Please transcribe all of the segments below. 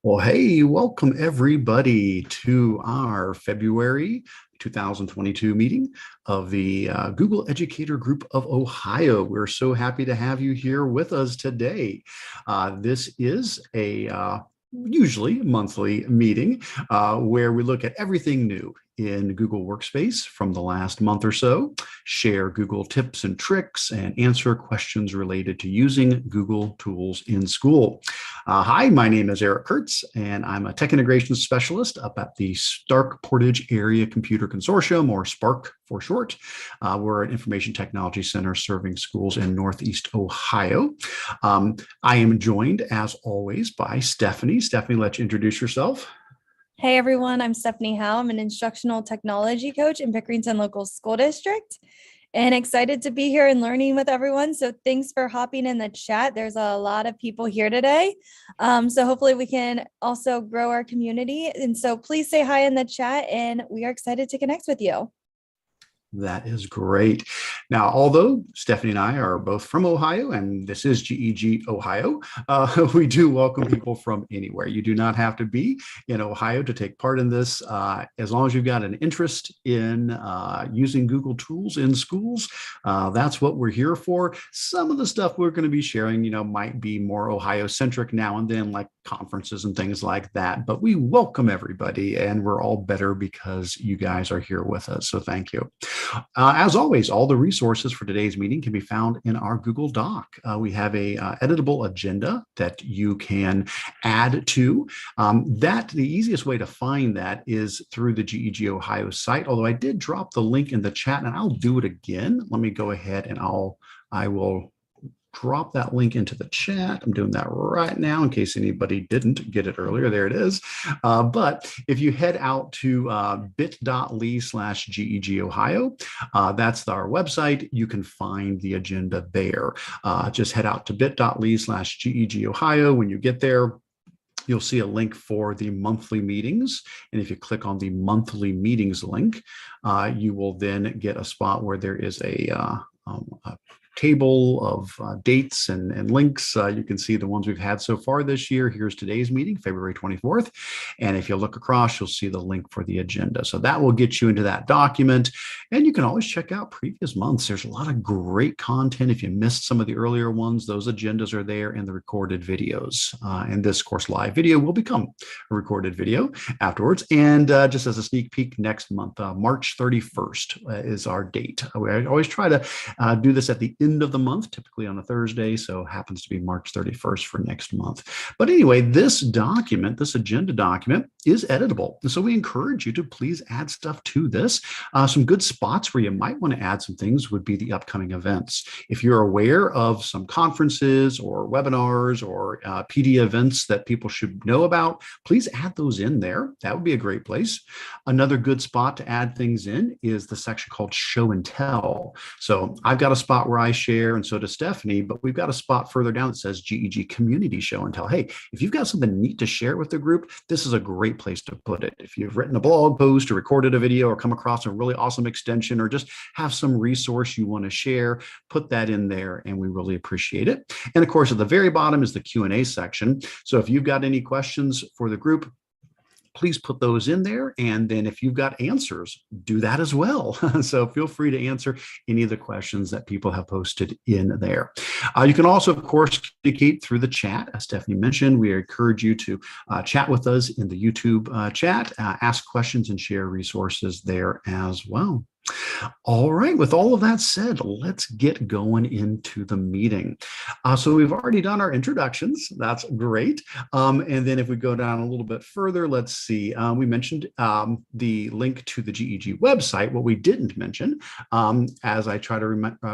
Well, hey, welcome everybody to our February 2022 meeting of the Google Educator Group of Ohio. We're so happy to have you here with us today. This is a usually monthly meeting where we look at everything new in Google Workspace from the last month or so, share Google tips and tricks, and answer questions related to using Google tools in school. Hi, my name is Eric Curts, and I'm a tech integration specialist up at the Stark Portage Area Computer Consortium, or SPARC for short. We're an information technology center serving schools in Northeast Ohio. I am joined, as always, by Stephanie. Stephanie, let you introduce yourself. Hey everyone, I'm Stephanie Howell. I'm an instructional technology coach in Pickerington Local School District and excited to be here and learning with everyone. So thanks for hopping in the chat. There's a lot of people here today. So hopefully we can also grow our community. And so please say hi in the chat and we are excited to connect with you. That is great. Now, although Stephanie and I are both from Ohio, and this is GEG Ohio, we do welcome people from anywhere. You do not have to be in Ohio to take part in this. As long as you've got an interest in using Google tools in schools, that's what we're here for. Some of the stuff we're going to be sharing, might be more Ohio-centric now and then, like conferences and things like that. But we welcome everybody, and we're all better because you guys are here with us. So thank you. As always, all the resources for today's meeting can be found in our Google Doc. We have a editable agenda that you can add to. The easiest way to find that is through the GEG Ohio site, although I did drop the link in the chat and I'll do it again. Let me go ahead and I will drop that link into the chat. I'm doing that right now in case anybody didn't get it earlier. There it is. But if you head out to bit.ly/GEG Ohio, that's our website. You can find the agenda there. Just head out to bit.ly/GEG Ohio. When you get there, you'll see a link for the monthly meetings. And if you click on the monthly meetings link, you will then get a spot where there is a table of dates and links. You can see the ones we've had so far this year. Here's today's meeting, February 24th. And if you look across, you'll see the link for the agenda. So that will get you into that document. And you can always check out previous months. There's a lot of great content. If you missed some of the earlier ones, those agendas are there in the recorded videos. And this course live video will become a recorded video afterwards. And just as a sneak peek, next month, March 31st is our date. I always try to do this at the end of the month, typically on a Thursday, so happens to be March 31st for next month. But anyway, this document, this agenda document, is editable. And so we encourage you to please add stuff to this. Some good spots where you might want to add some things would be the upcoming events. If you're aware of some conferences or webinars or PD events that people should know about, please add those in there. That would be a great place. Another good spot to add things in is the section called Show and Tell. So I've got a spot where I share, and so does Stephanie, but we've got a spot further down that says GEG Community Show and Tell. Hey, if you've got something neat to share with the group, this is a great place to put it. If you've written a blog post or recorded a video or come across a really awesome extension or just have some resource you want to share, put that in there and we really appreciate it. And of course, at the very bottom is the Q&A section. So if you've got any questions for the group, please put those in there. And then if you've got answers, do that as well. So feel free to answer any of the questions that people have posted in there. You can also, of course, communicate through the chat. As Stephanie mentioned, we encourage you to chat with us in the YouTube chat, ask questions and share resources there as well. All right, with all of that said, let's get going into the meeting. So we've already done our introductions. That's great. And then if we go down a little bit further, let's see. We mentioned the link to the GEG website. What we didn't mention, as I try to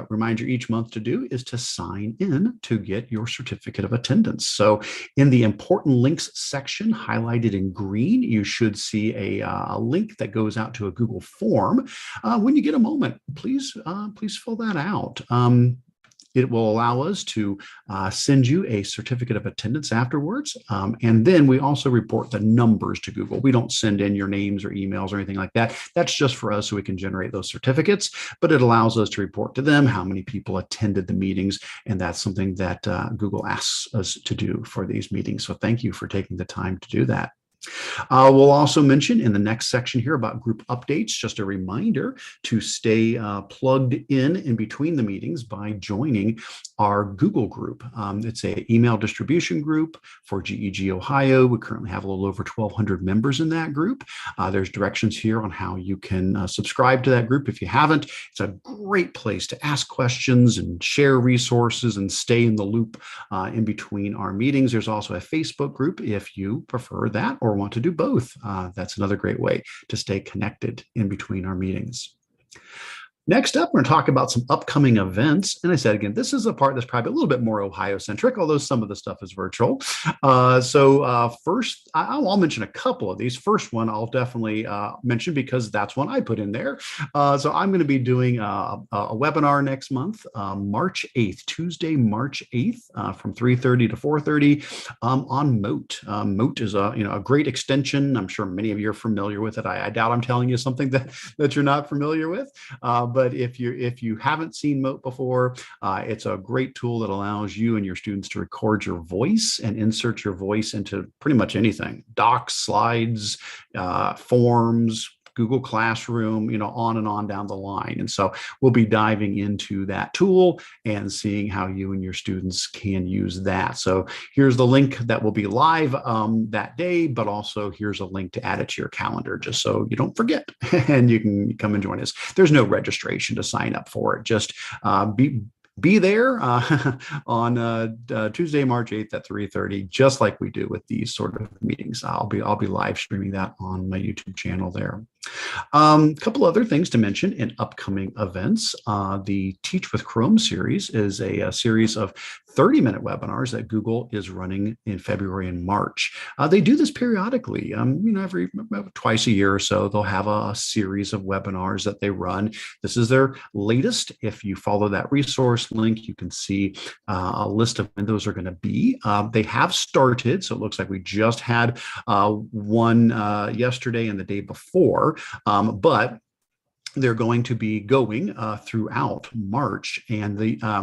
remind you each month to do, is to sign in to get your certificate of attendance. So in the important links section, highlighted in green, you should see a link that goes out to a Google form. When you get a moment, please fill that out. It will allow us to send you a certificate of attendance afterwards. And then we also report the numbers to Google. We don't send in your names or emails or anything like that. That's just for us so we can generate those certificates, but it allows us to report to them how many people attended the meetings. And that's something that Google asks us to do for these meetings. So thank you for taking the time to do that. We'll also mention in the next section here about group updates, just a reminder to stay plugged in between the meetings by joining our Google group. It's an email distribution group for GEG Ohio. We currently have a little over 1,200 members in that group. There's directions here on how you can subscribe to that group if you haven't. It's a great place to ask questions and share resources and stay in the loop in between our meetings. There's also a Facebook group if you prefer that or want to do both. That's another great way to stay connected in between our meetings. Next up, we're going to talk about some upcoming events. And I said, again, this is a part that's probably a little bit more Ohio-centric, although some of the stuff is virtual. First, I'll mention a couple of these. First one, I'll definitely mention because that's one I put in there. So I'm going to be doing a webinar next month, March 8th, Tuesday, March 8th, from 3:30 to 4:30 on Moat. Moat is a great extension. I'm sure many of you are familiar with it. I doubt I'm telling you something that you're not familiar with. But if you haven't seen Moat before, it's a great tool that allows you and your students to record your voice and insert your voice into pretty much anything: docs, slides, forms, Google Classroom, on and on down the line. And so we'll be diving into that tool and seeing how you and your students can use that. So here's the link that will be live that day, but also here's a link to add it to your calendar just so you don't forget and you can come and join us. There's no registration to sign up for it. Just be there on Tuesday, March 8th at 3:30, just like we do with these sort of meetings. I'll be live streaming that on my YouTube channel there. A couple other things to mention in upcoming events. The Teach with Chrome series is a series of 30-minute webinars that Google is running in February and March. They do this periodically, every twice a year or so. They'll have a series of webinars that they run. This is their latest. If you follow that resource link, you can see a list of when those are going to be. They have started, so it looks like we just had one yesterday and the day before. But they're going to be going throughout March, and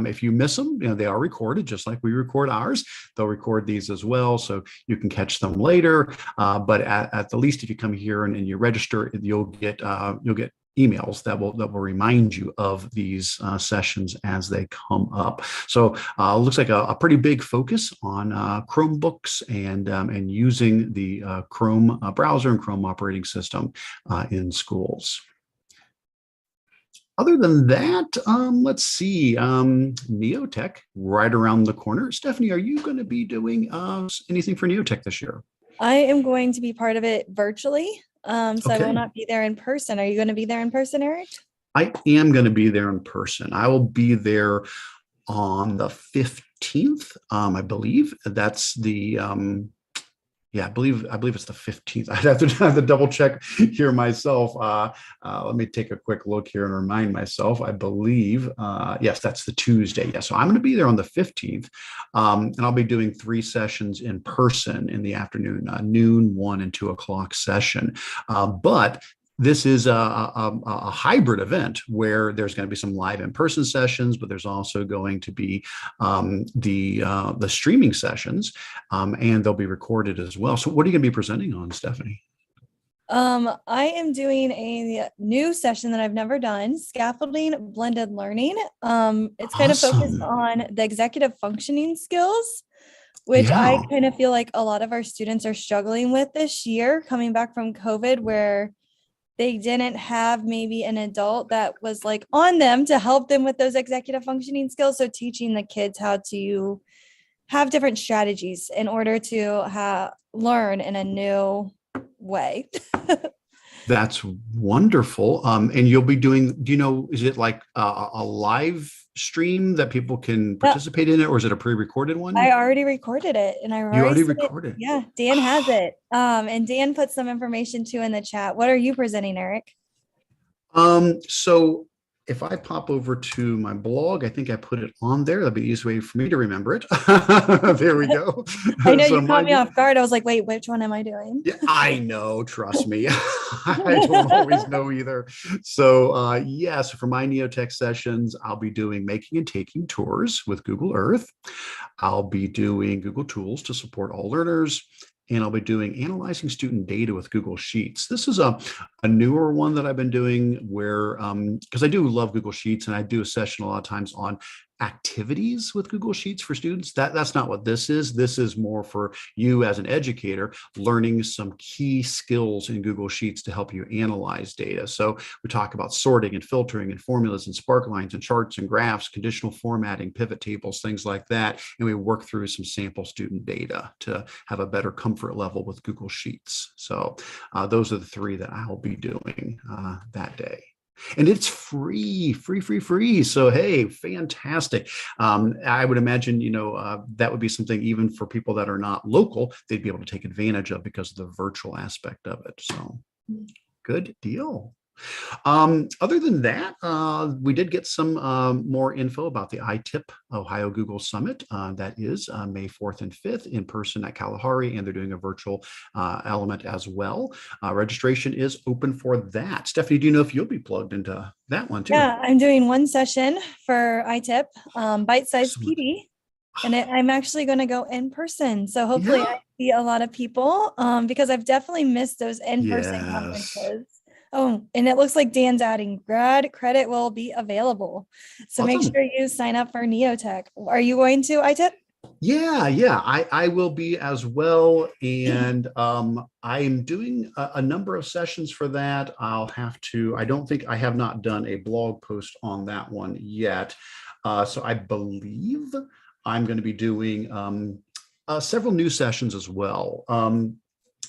if you miss them, they are recorded just like we record ours. They'll record these as well, so you can catch them later. But at the least, if you come here and you register, you'll get emails that will remind you of these sessions as they come up. So it looks like a pretty big focus on Chromebooks and using the Chrome browser and Chrome operating system in schools. Other than that, let's see, Neotech right around the corner. Stephanie, are you going to be doing anything for Neotech this year? I am going to be part of it virtually. So Okay. I will not be there in person. Are you going to be there in person, Eric? I am going to be there in person. I will be there on the 15th, I believe. That's the I believe it's the 15th. I'd have to double check here myself. Let me take a quick look here and remind myself. I believe, yes, that's the Tuesday. Yeah, so I'm going to be there on the 15th, and I'll be doing 3 sessions in person in the afternoon, noon, 1 and 2 o'clock session. But this is a hybrid event where there's going to be some live in-person sessions, but there's also going to be the streaming sessions, and they'll be recorded as well. So what are you going to be presenting on, Stephanie? I am doing a new session that I've never done, scaffolding blended learning. It's kind of focused on the executive functioning skills, which I kind of feel like a lot of our students are struggling with this year, coming back from COVID, where they didn't have maybe an adult that was like on them to help them with those executive functioning skills. So teaching the kids how to have different strategies in order to learn in a new way. That's wonderful. And you'll be doing, is it like a live stream that people can participate in it, or is it a pre-recorded one? I already recorded it, and I already recorded. Yeah, Dan has it. And Dan put some information too in the chat. What are you presenting, Eric? So if I pop over to my blog, I think I put it on there. That'll be the easiest way for me to remember it. There we go. I know So you caught my me off guard. I was like, wait, which one am I doing? Yeah, I know. Trust me. I don't always know either. So, yes, for my Neotech sessions, I'll be doing making and taking tours with Google Earth. I'll be doing Google Tools to support all learners. And I'll be doing analyzing student data with Google Sheets. This is a newer one that I've been doing where, because I do love Google Sheets and I do a session a lot of times on activities with Google Sheets for students. That's not what this is. This is more for you as an educator learning some key skills in Google Sheets to help you analyze data. So we talk about sorting and filtering and formulas and spark lines and charts and graphs, conditional formatting, pivot tables, things like that. And we work through some sample student data to have a better comfort level with Google Sheets. So those are the three that I'll be doing that day. And it's free. So, hey, fantastic. I would imagine, that would be something even for people that are not local, they'd be able to take advantage of because of the virtual aspect of it. So good deal. Other than that, we did get some more info about the iTip Ohio Google Summit. That is May 4th and 5th in person at Kalahari, and they're doing a virtual element as well. Registration is open for that. Stephanie, do you know if you'll be plugged into that one too? Yeah, I'm doing one session for iTip, bite-sized Excellent. PD, and I'm actually going to go in person. So hopefully Yeah. I see a lot of people because I've definitely missed those in-person Yes. conferences. Oh, and it looks like Dan's adding grad credit will be available. So make Awesome. sure you sign up for Neotech. Are you going to iTip? Yeah, I will be as well. And I'm doing a number of sessions for that. I don't think I have not done a blog post on that one yet. So I believe I'm going to be doing several new sessions as well.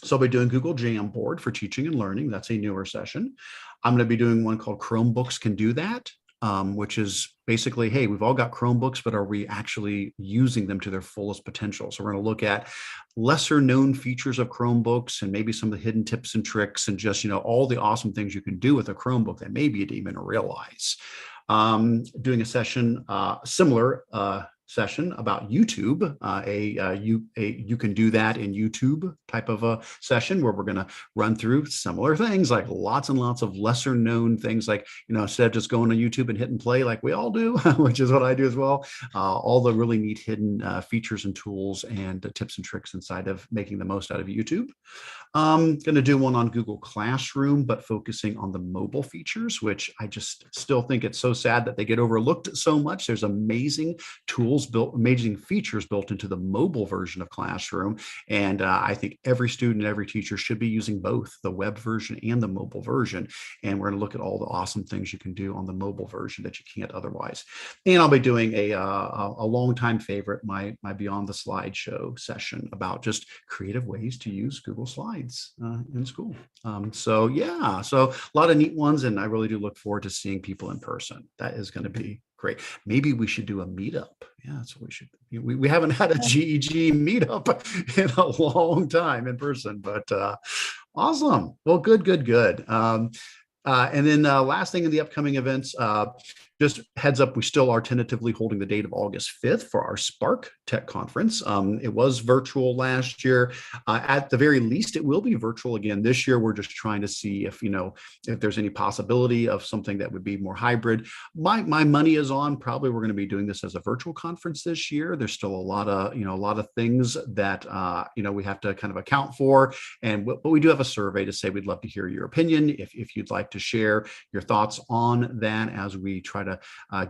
So I'll be doing Google Jamboard for teaching and learning. That's a newer session. I'm going to be doing one called Chromebooks Can Do That, which is basically, hey, we've all got Chromebooks, but are we actually using them to their fullest potential? So we're going to look at lesser known features of Chromebooks and maybe some of the hidden tips and tricks and just, all the awesome things you can do with a Chromebook that maybe you didn't even realize. Doing a session, similar session about YouTube, you can do that in YouTube type of a session where we're going to run through similar things like lots and lots of lesser known things like, instead of just going to YouTube and hitting play like we all do, which is what I do as well, all the really neat hidden features and tools and tips and tricks inside of making the most out of YouTube. I'm going to do one on Google Classroom, but focusing on the mobile features, which I just still think it's so sad that they get overlooked so much. There's amazing tools amazing features built into the mobile version of Classroom. And I think every student, every teacher should be using both the web version and the mobile version. And we're going to look at all the awesome things you can do on the mobile version that you can't otherwise. And I'll be doing a longtime favorite, my Beyond the Slideshow session about just creative ways to use Google Slides in school. So a lot of neat ones, and I really do look forward to seeing people in person. That is going to be great. Maybe we should do a meetup. Yeah, that's what we should. We haven't had a GEG meetup in a long time in person, but awesome. Well, good. And then last thing in the upcoming events, just heads up, we still are tentatively holding the date of August 5th for our Spark Tech Conference. It was virtual last year. At the very least, it will be virtual again this year. We're just trying to see if there's any possibility of something that would be more hybrid. My money is on probably we're going to be doing this as a virtual conference this year. There's still a lot of things that we have to kind of account for, but we do have a survey to say we'd love to hear your opinion if you'd like to share your thoughts on that as we try to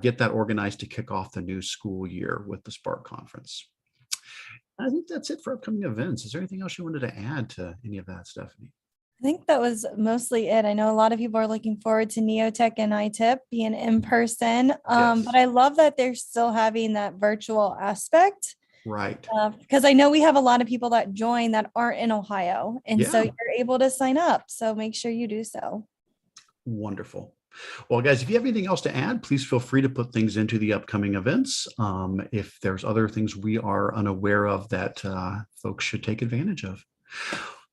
get that organized to kick off the new school year with the Spark Conference. I think that's it for upcoming events. Is there anything else you wanted to add to any of that, Stephanie? I think that was mostly it. I know a lot of people are looking forward to Neotech and iTip being in person, Yes. but I love that they're still having that virtual aspect. Right. Because I know we have a lot of people that join that aren't in Ohio, and so Yeah. you're able to sign up. So make sure you do so. Wonderful. Well, guys, if you have anything else to add, please feel free to put things into the upcoming events. If there's other things we are unaware of that folks should take advantage of.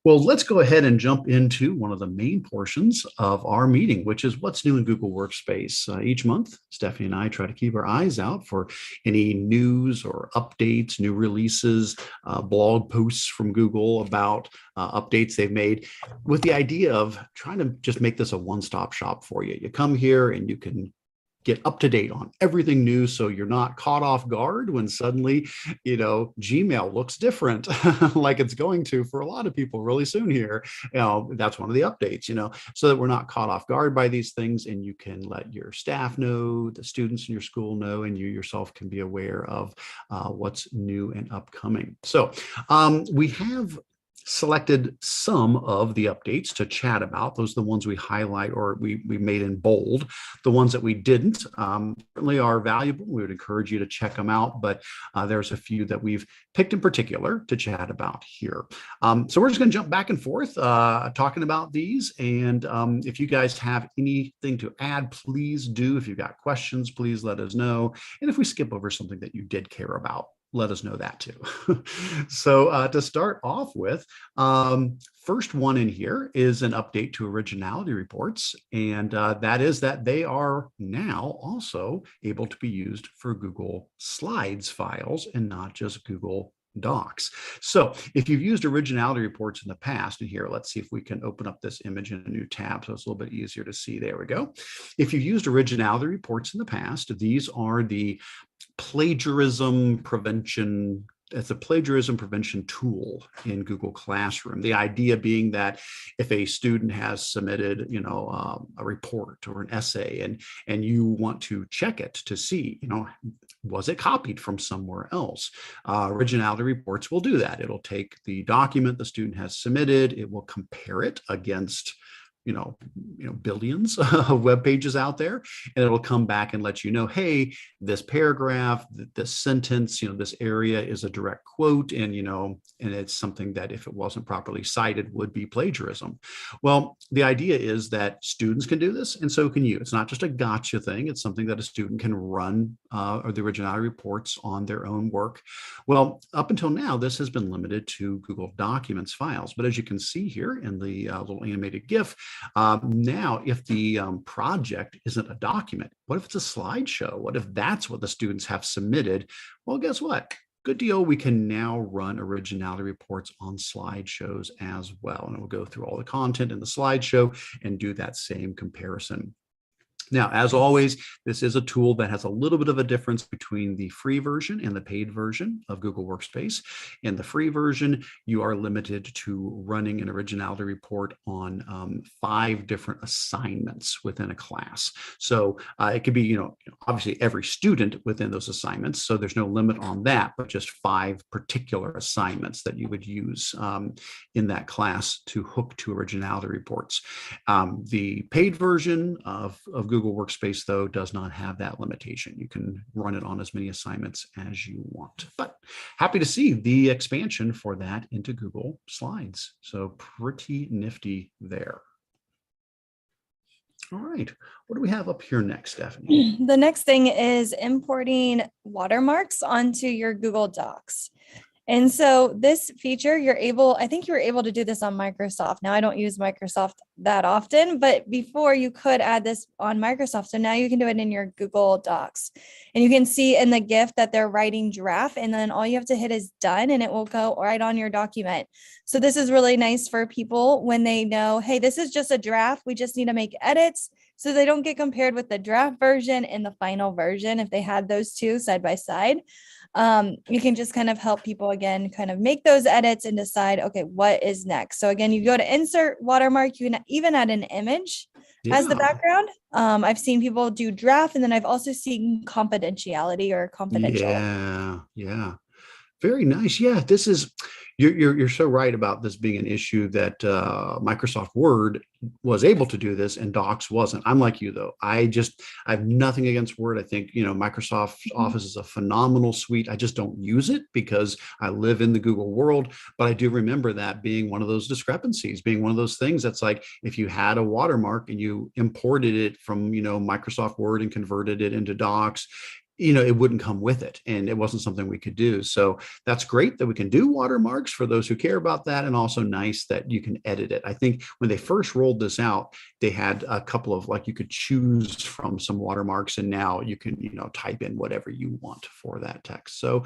Well, let's go ahead and jump into one of the main portions of our meeting, which is what's new in Google Workspace. Each month, Stephanie and I try to keep our eyes out for any news or updates, new releases, blog posts from Google about updates they've made, with the idea of trying to just make this a one-stop shop for you. You come here and you can get up to date on everything new, so you're not caught off guard when suddenly, Gmail looks different like it's going to for a lot of people really soon here. That's one of the updates, so that we're not caught off guard by these things, and you can let your staff know, the students in your school know, and you yourself can be aware of what's new and upcoming. So we have selected some of the updates to chat about. Those are the ones we highlight or we made in bold. The ones that we didn't certainly are valuable. We would encourage you to check them out, but there's a few that we've picked in particular to chat about here. So we're just going to jump back and forth talking about these. And if you guys have anything to add, please do. If you've got questions, please let us know. And if we skip over something that you did care about, let us know that too. So to start off with, first one in here is an update to Originality reports, and that is that they are now also able to be used for Google Slides files and not just Google Docs. So if you've used Originality reports in the past, and here, let's see if we can open up this image in a new tab so it's a little bit easier to see. There we go. If you've used Originality reports in the past, these are the plagiarism prevention. It's a plagiarism prevention tool in Google Classroom. The idea being that if a student has submitted, a report or an essay, and you want to check it to see, was it copied from somewhere else? Originality reports will do that. It'll take the document the student has submitted. It will compare it against billions of web pages out there, and it'll come back and let you know, hey, this paragraph, this sentence, this area is a direct quote, and and it's something that if it wasn't properly cited would be plagiarism. Well, the idea is that students can do this, and so can you. It's not just a gotcha thing. It's something that a student can run or the Originality reports on their own work. Well, up until now, this has been limited to Google Documents files, but as you can see here in the little animated GIF, now, if the project isn't a document, what if it's a slideshow? What if that's what the students have submitted? Well, guess what? Good deal. We can now run Originality reports on slideshows as well. And we'll go through all the content in the slideshow and do that same comparison. Now, as always, this is a tool that has a little bit of a difference between the free version and the paid version of Google Workspace. In the free version, you are limited to running an Originality report on 5 different assignments within a class. So it could be, obviously every student within those assignments. So there's no limit on that, but just 5 particular assignments that you would use in that class to hook to Originality reports. The paid version of Google Workspace, though, does not have that limitation. You can run it on as many assignments as you want. But happy to see the expansion for that into Google Slides. So pretty nifty there. All right, what do we have up here next, Stephanie? The next thing is importing watermarks onto your Google Docs. And so this feature, I think you were able to do this on Microsoft. Now I don't use Microsoft that often, but before you could add this on Microsoft. So now you can do it in your Google Docs, and you can see in the GIF that they're writing draft, and then all you have to hit is done and it will go right on your document. So this is really nice for people when they know, hey, this is just a draft. We just need to make edits so they don't get compared with the draft version and the final version. If they had those two side by side, you can just kind of help people again, kind of make those edits and decide, okay, what is next? So again, you go to insert watermark, you can even add an image as the background. I've seen people do draft, and then I've also seen confidentiality or confidential. Yeah. Very nice. Yeah, this is, you're so right about this being an issue that Microsoft Word was able to do this and Docs wasn't. I'm like you, though. I have nothing against Word. I think, Microsoft Office is a phenomenal suite. I just don't use it because I live in the Google world. But I do remember that being one of those discrepancies, being one of those things that's like, if you had a watermark and you imported it from, Microsoft Word and converted it into Docs, it wouldn't come with it, and it wasn't something we could do. So that's great that we can do watermarks for those who care about that, and also nice that you can edit it. I think when they first rolled this out, they had a couple of, like, you could choose from some watermarks, and now you can, type in whatever you want for that text. So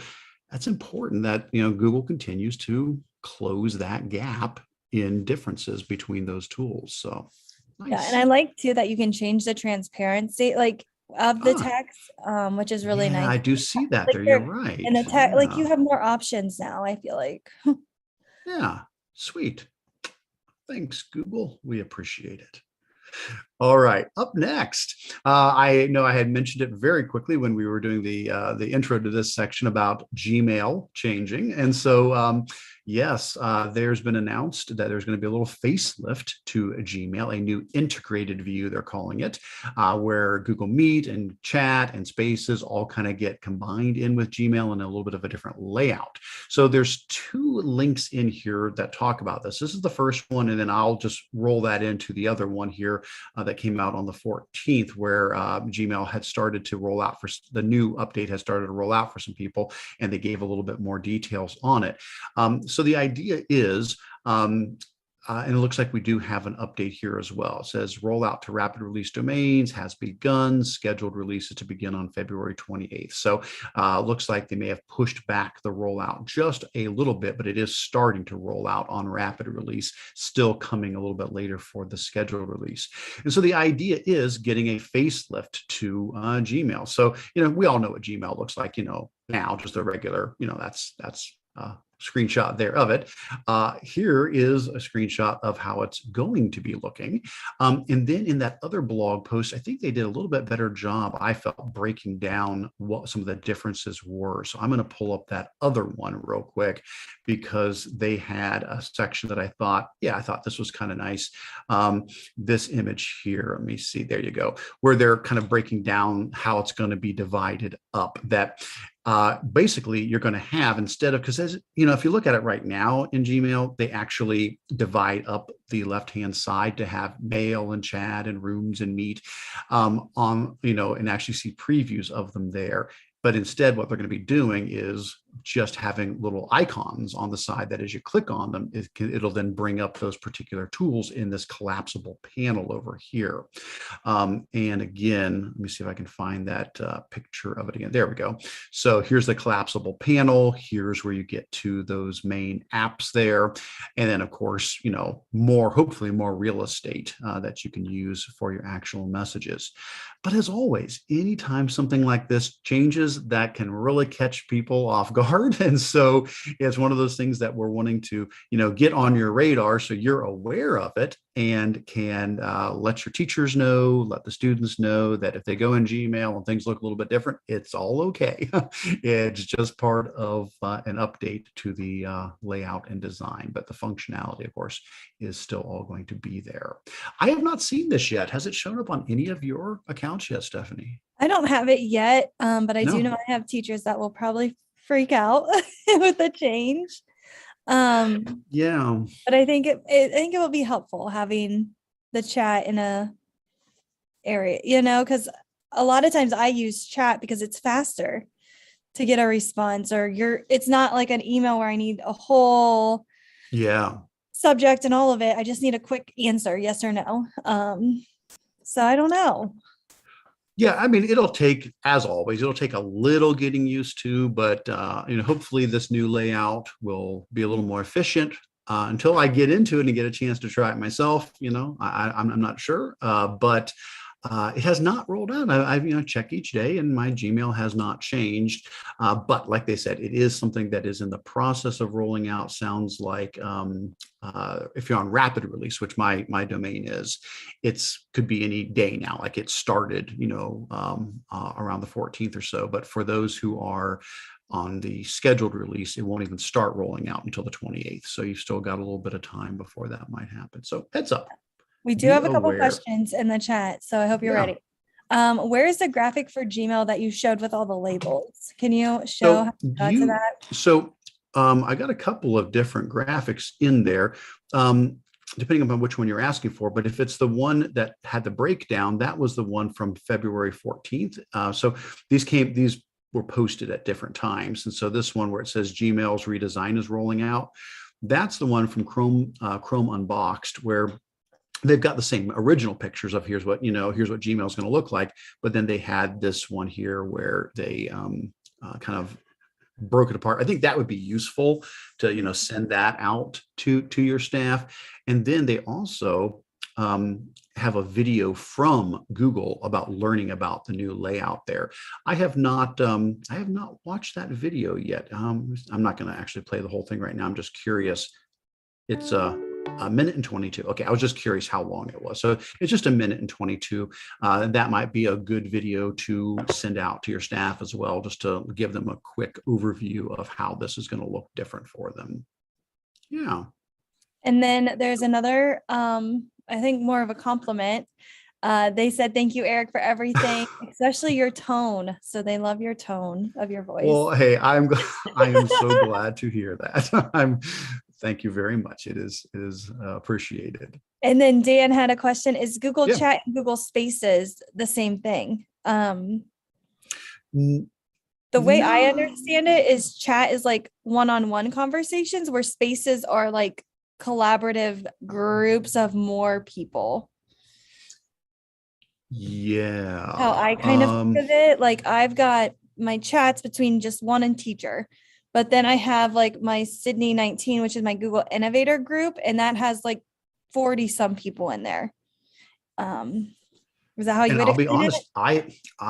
that's important that, Google continues to close that gap in differences between those tools. So nice. Yeah, and I like too that you can change the transparency of the text, which is really nice. I do see that there. You're right. And the text, you have more options now, I feel like. Yeah, sweet. Thanks, Google. We appreciate it. All right, up next, I know I had mentioned it very quickly when we were doing the intro to this section about Gmail changing. And so, yes, there's been announced that there's going to be a little facelift to Gmail, a new integrated view, they're calling it, where Google Meet and Chat and Spaces all kind of get combined in with Gmail in a little bit of a different layout. So there's 2 links in here that talk about this. This is the first one, and then I'll just roll that into the other one here that came out on the 14th, where Gmail had started to roll out for the new update has started to roll out for some people, and they gave a little bit more details on it. So the idea is, and it looks like we do have an update here as well. It says rollout to rapid release domains has begun, scheduled releases to begin on February 28th. So looks like they may have pushed back the rollout just a little bit, but it is starting to roll out on rapid release, still coming a little bit later for the scheduled release. And so the idea is getting a facelift to Gmail. So, we all know what Gmail looks like, now, just a regular, that's screenshot there of it. Here is a screenshot of how it's going to be looking. And then in that other blog post, I think they did a little bit better job, I felt, breaking down what some of the differences were. So I'm going to pull up that other one real quick, because they had a section that I thought this was kind of nice. This image here, let me see, there you go, where they're kind of breaking down how it's going to be divided up. That basically you're going to have, instead of, because if you look at it right now in Gmail, they actually divide up the left-hand side to have mail and chat and rooms and meet and actually see previews of them there. But instead, what they're going to be doing is just having little icons on the side that as you click on them, it'll then bring up those particular tools in this collapsible panel over here. And again, let me see if I can find that picture of it again. There we go. So here's the collapsible panel. Here's where you get to those main apps there. And then, of course, hopefully more real estate that you can use for your actual messages. But as always, anytime something like this changes, that can really catch people off guard. And so it's one of those things that we're wanting to, get on your radar so you're aware of it and can let your teachers know, let the students know that if they go in Gmail and things look a little bit different, it's all okay. It's just part of an update to the layout and design, but the functionality, of course, is still all going to be there. I have not seen this yet. Has it shown up on any of your accounts yet, Stephanie? I don't have it yet, but I do know I have teachers that will probably freak out with the change. But I think it will be helpful having the chat in a area, because a lot of times I use chat because it's faster to get a response, or it's not like an email where I need a whole subject and all of it. I just need a quick answer, yes or no. So I don't know. Yeah, I mean, it'll take, as always, it'll take a little getting used to, but hopefully this new layout will be a little more efficient. Until I get into it and get a chance to try it myself, I'm not sure, but it has not rolled out. I've checked each day, and my Gmail has not changed. But like they said, it is something that is in the process of rolling out. Sounds like if you're on rapid release, which my domain is, could be any day now. Like it started, around the 14th or so. But for those who are on the scheduled release, it won't even start rolling out until the 28th. So you've still got a little bit of time before that might happen. So heads up. We do have a couple questions in the chat, so I hope you're ready. Where is the graphic for Gmail that you showed with all the labels? Can you show how you got to that? So I got a couple of different graphics in there. depending upon which one you're asking for. But if it's the one that had the breakdown, that was the one from February 14th. So these were posted at different times. And so this one where it says Gmail's redesign is rolling out, that's the one from Chrome Unboxed, where they've got the same original pictures of here's what Gmail is going to look like. But then they had this one here where they kind of broke it apart. I think that would be useful to, send that out to your staff. And then they also have a video from Google about learning about the new layout there. I have not watched that video yet. I'm not going to actually play the whole thing right now. I'm just curious. It's a minute and 22. Okay, I was just curious how long it was. So it's just a minute and 22. That might be a good video to send out to your staff as well, just to give them a quick overview of how this is going to look different for them. Yeah. And then there's another, I think more of a compliment. They said, thank you, Eric, for everything, especially your tone. So they love your tone of your voice. Well, hey, I am so glad to hear that. Thank you very much. It is appreciated. And then Dan had a question. Is Google Chat and Google Spaces the same thing? The way I understand it is chat is like one-on-one conversations, where spaces are like collaborative groups of more people. Yeah. How I kind of think of it, like I've got my chats between just one and teacher, but then I have like my Sydney 19, which is my Google Innovator group, and that has like 40 some people in there. Is that how you would? I'll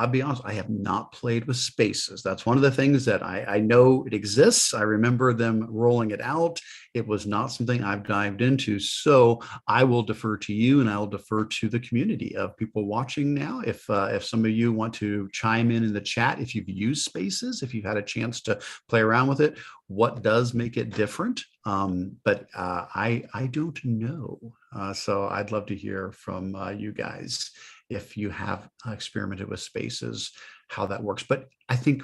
be honest, I have not played with spaces. That's one of the things that I know it exists. I remember them rolling it out. It was not something I've dived into. So I will defer to you, and I'll defer to the community of people watching now. If some of you want to chime in the chat, if you've used spaces, if you've had a chance to play around with it, what does make it different? But I don't know. So I'd love to hear from you guys if you have experimented with spaces, how that works. But I think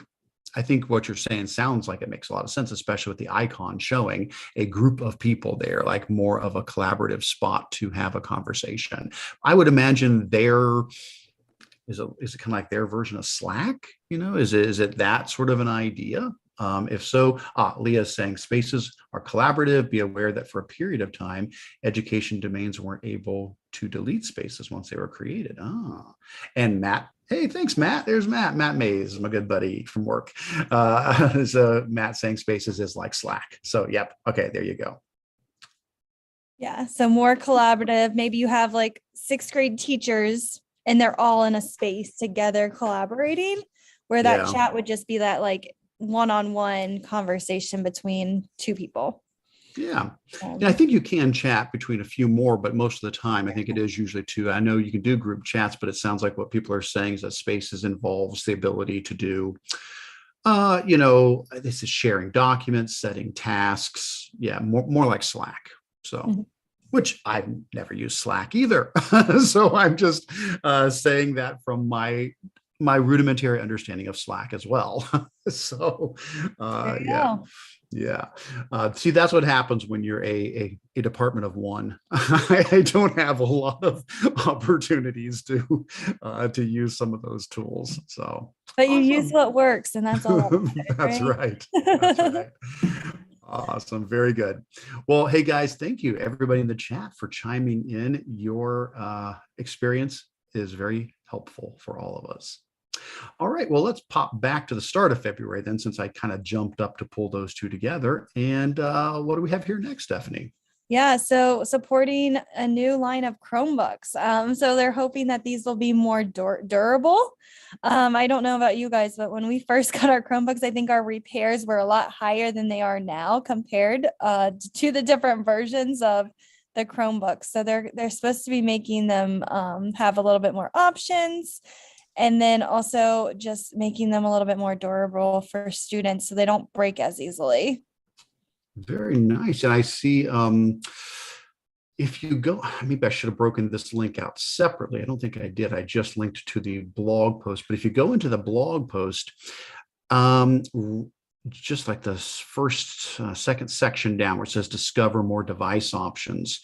what you're saying sounds like it makes a lot of sense, especially with the icon showing a group of people there, like more of a collaborative spot to have a conversation. I would imagine is it kind of like their version of Slack? Is it that sort of an idea? If so, Leah's saying spaces are collaborative. Be aware that for a period of time, education domains weren't able to delete spaces once they were created. And Matt, hey, thanks, Matt. There's Matt Mays, my good buddy from work. So Matt saying spaces is like Slack. So, yep. Okay, there you go. Yeah. So more collaborative. Maybe you have like 6th grade teachers and they're all in a space together collaborating, where that chat would just be that like one-on-one conversation between 2 people. Yeah. And I think you can chat between a few more, but most of the time, I think it is usually 2. I know you can do group chats, but it sounds like what people are saying is that spaces involves the ability to do, this is sharing documents, setting tasks. Yeah. More like Slack. So, which I've never used Slack either. So I'm just saying that from my rudimentary understanding of Slack as well. So, yeah. See, that's what happens when you're a department of one. I don't have a lot of opportunities to use some of those tools. So, but you use what works, and that's all. That's right. That's right. Awesome. Very good. Well, hey guys, thank you everybody in the chat for chiming in. Your experience is very helpful for all of us. All right, well, let's pop back to the start of February then, since I kind of jumped up to pull those 2 together. And what do we have here next, Stephanie? Yeah, so supporting a new line of Chromebooks. So they're hoping that these will be more durable. I don't know about you guys, but when we first got our Chromebooks, I think our repairs were a lot higher than they are now compared to the different versions of the Chromebooks. So they're supposed to be making them have a little bit more options, and then also just making them a little bit more durable for students so they don't break as easily. Very nice. And I see if you go, maybe I should have broken this link out separately. I don't think I did. I just linked to the blog post. But if you go into the blog post, just like the second section down where it says discover more device options.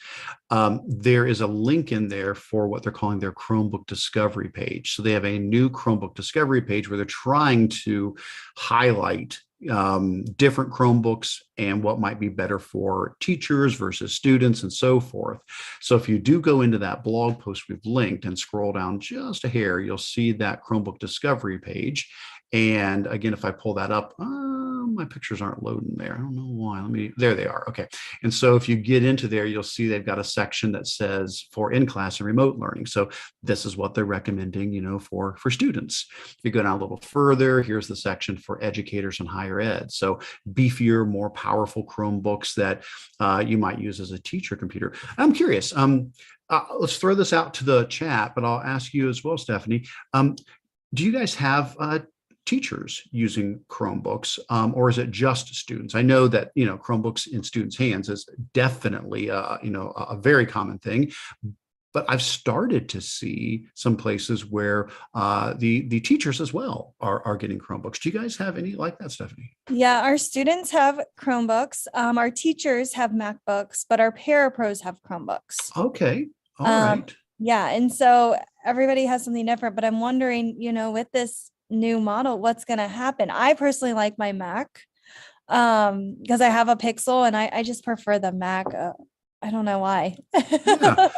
There is a link in there for what they're calling their Chromebook discovery page. So they have a new Chromebook discovery page where they're trying to highlight different Chromebooks and what might be better for teachers versus students and so forth. So if you do go into that blog post we've linked and scroll down just a hair, you'll see that Chromebook discovery page. And again, if I pull that up, my pictures aren't loading there. I don't know why. There they are. Okay. And so if you get into there, you'll see they've got a section that says for in-class and remote learning. So this is what they're recommending, for students. If you go down a little further, here's the section for educators and higher ed. So beefier, more powerful Chromebooks that you might use as a teacher computer. I'm curious. Let's throw this out to the chat, but I'll ask you as well, Stephanie. Do you guys have teachers using Chromebooks, or is it just students? I know that Chromebooks in students' hands is definitely a very common thing, but I've started to see some places where the teachers as well are getting Chromebooks. Do you guys have any like that, Stephanie? Yeah, our students have Chromebooks. Our teachers have MacBooks, but our parapros have Chromebooks. Okay, all right. Yeah, and so everybody has something different, but I'm wondering, with this new model, what's going to happen? I personally like my Mac because I have a Pixel and I just prefer the Mac. I don't know why. Yeah.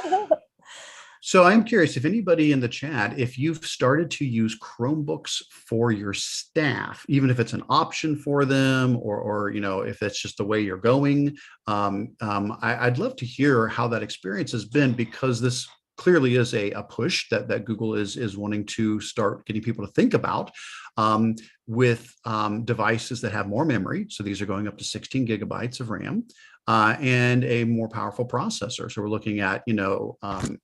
So I'm curious if anybody in the chat, if you've started to use Chromebooks for your staff, even if it's an option for them or if that's just the way you're going, I'd love to hear how that experience has been, because this clearly is a push that Google is wanting to start getting people to think about with devices that have more memory. So these are going up to 16 gigabytes of RAM and a more powerful processor. So we're looking at Intel i3s,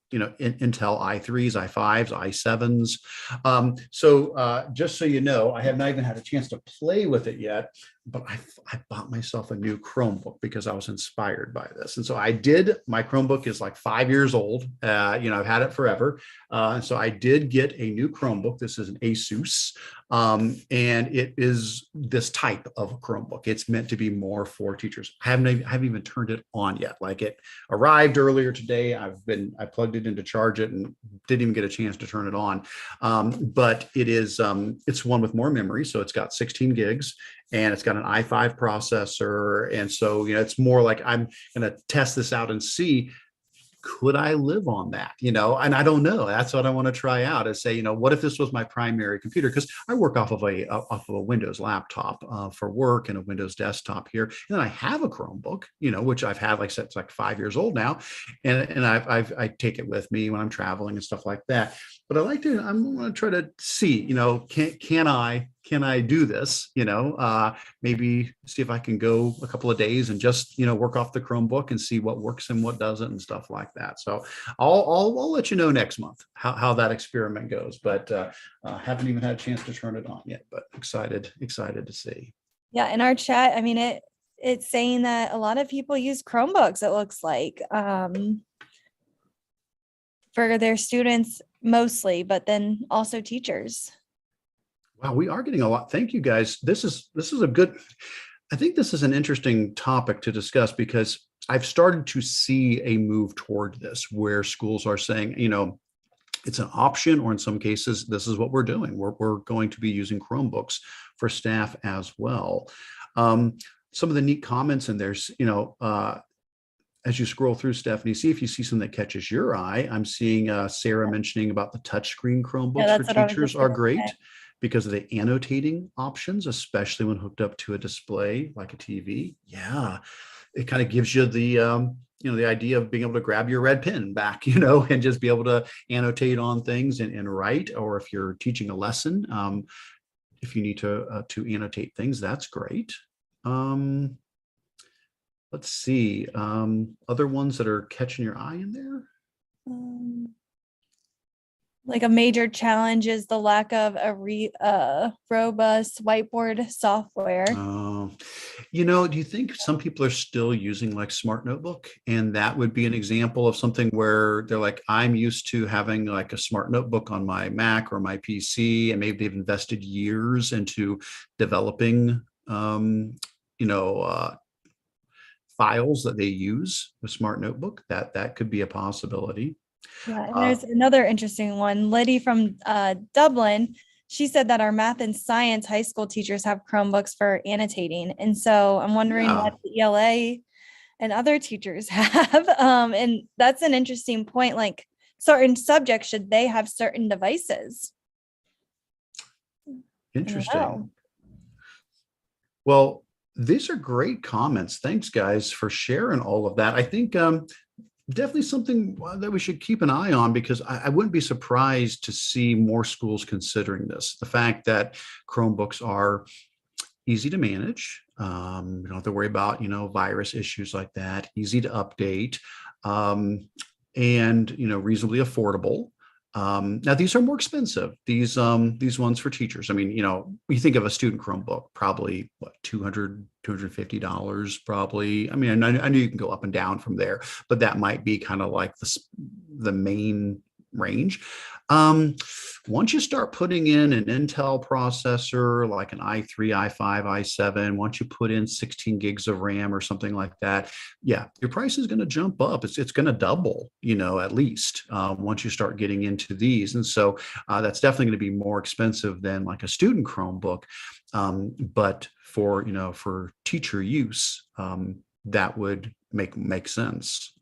i5s, i7s. So just so you know, I have not even had a chance to play with it yet, but I bought myself a new Chromebook because I was inspired by this. And so I did. My Chromebook is like 5 years old. I've had it forever. And so I did get a new Chromebook. This is an Asus. And it is this type of Chromebook. It's meant to be more for teachers. I haven't even turned it on yet. Like, it arrived earlier today. I plugged it in to charge it and didn't even get a chance to turn it on. But it is, it's one with more memory. So it's got 16 gigs. And it's got an i5 processor. And so, it's more like I'm going to test this out and see, could I live on that? And I don't know. That's what I want to try out, is say, what if this was my primary computer? Because I work off of a Windows laptop for work and a Windows desktop here. And then I have a Chromebook, which I've had, like I said, it's like 5 years old now. And I take it with me when I'm traveling and stuff like that. But I'm going to try to see, can I do this? Maybe see if I can go a couple of days and just, work off the Chromebook and see what works and what doesn't and stuff like that. So I'll let you know next month how that experiment goes, but haven't even had a chance to turn it on yet, but excited to see. Yeah. In our chat, I mean, it's saying that a lot of people use Chromebooks, it looks like, for their students mostly, but then also teachers. Wow, we are getting a lot. Thank you, guys. This is a good, I think this is an interesting topic to discuss, because I've started to see a move toward this where schools are saying, it's an option, or in some cases, this is what we're doing. We're going to be using Chromebooks for staff as well. Some of the neat comments in there's, as you scroll through, Stephanie, see if you see something that catches your eye. I'm seeing Sarah mentioning about the touchscreen Chromebooks for teachers are great because of the annotating options, especially when hooked up to a display like a TV. Yeah, it kind of gives you the the idea of being able to grab your red pen back, and just be able to annotate on things and write. Or if you're teaching a lesson, if you need to annotate things, that's great. Let's see, other ones that are catching your eye in there. Like a major challenge is the lack of a robust whiteboard software. Do you think some people are still using like Smart Notebook? And that would be an example of something where they're like, I'm used to having like a Smart Notebook on my Mac or my PC, and maybe they've invested years into developing you know, files that they use with Smart Notebook. That could be a possibility. Yeah, and there's another interesting one. Liddy from Dublin, she said that our math and science high school teachers have Chromebooks for annotating. And so I'm wondering Yeah, what the ELA and other teachers have. And that's an interesting point. Like certain subjects, should they have certain devices? I don't interesting. know. Well, these are great comments. Thanks, guys, for sharing all of that. I think definitely something that we should keep an eye on, because I wouldn't be surprised to see more schools considering this. The fact that Chromebooks are easy to manage. You don't have to worry about, virus issues like that, easy to update, and, reasonably affordable. Now these are more expensive. These ones for teachers. I mean, you think of a student Chromebook, probably what, $250 probably. I mean, I know you can go up and down from there, but that might be kind of like the main range. Once you start putting in an Intel processor, like an i3, i5, i7, once you put in 16 gigs of RAM or something like that, yeah, your price is going to jump up. It's going to double, at least once you start getting into these. And so that's definitely going to be more expensive than like a student Chromebook. But for teacher use, that would make sense.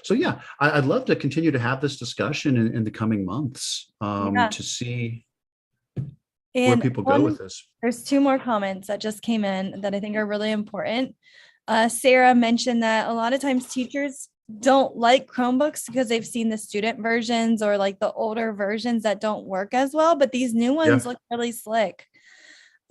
So yeah, I'd love to continue to have this discussion in the coming months Yeah. to see where And people go with this. there's two more comments that just came in that I think are really important. Sarah mentioned that a lot of times teachers don't like Chromebooks because they've seen the student versions or like the older versions that don't work as well, but these new Yeah. ones look really slick.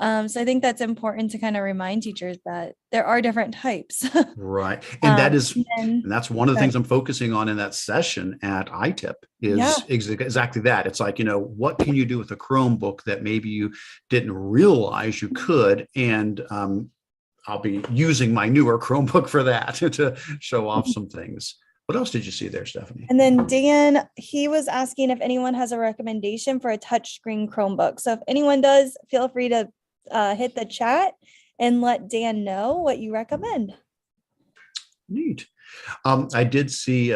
So I think that's important to kind of remind teachers that there are different types. Right. And And that's one of the things I'm focusing on in that session at ITIP yeah, is exactly that. It's like, what can you do with a Chromebook that maybe you didn't realize you could? And I'll be using my newer Chromebook for that to show off some things. What else did you see there, Stephanie? and then Dan, he was asking if anyone has a recommendation for a touchscreen Chromebook. So if anyone does, feel free to hit the chat and let Dan know what you recommend. Neat. I did see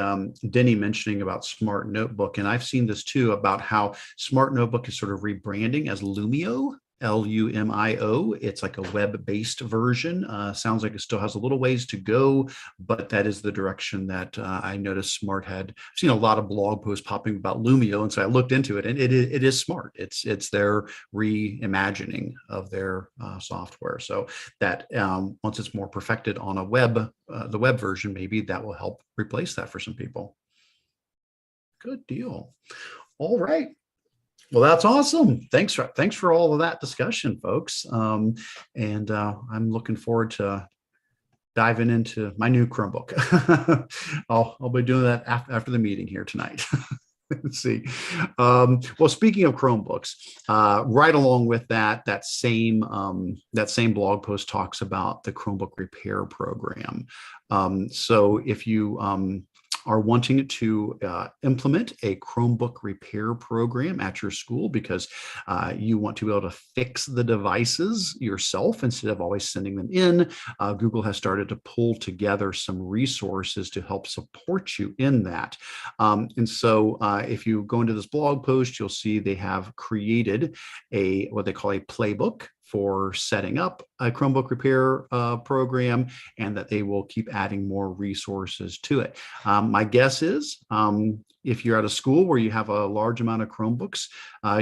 Denny mentioning about Smart Notebook, and I've seen this too about how Smart Notebook is sort of rebranding as Lumio. Lumio. It's like a web-based version. Sounds like it still has a little ways to go, but that is the direction that I noticed Smart had. I've seen a lot of blog posts popping about Lumio, and so I looked into it, and it is Smart. It's their reimagining of their software. So that once it's more perfected on a the web version, maybe that will help replace that for some people. Good deal. All right. Well, that's awesome. Thanks for all of that discussion, folks. And I'm looking forward to diving into my new Chromebook. I'll be doing that after the meeting here tonight. Let's see. Well, speaking of Chromebooks, right along with that same blog post talks about the Chromebook repair program. So if you are wanting to implement a Chromebook repair program at your school because you want to be able to fix the devices yourself instead of always sending them in, Google has started to pull together some resources to help support you in that. And so if you go into this blog post, you'll see they have created what they call a playbook for setting up a Chromebook repair program, and that they will keep adding more resources to it. My guess is if you're at a school where you have a large amount of Chromebooks,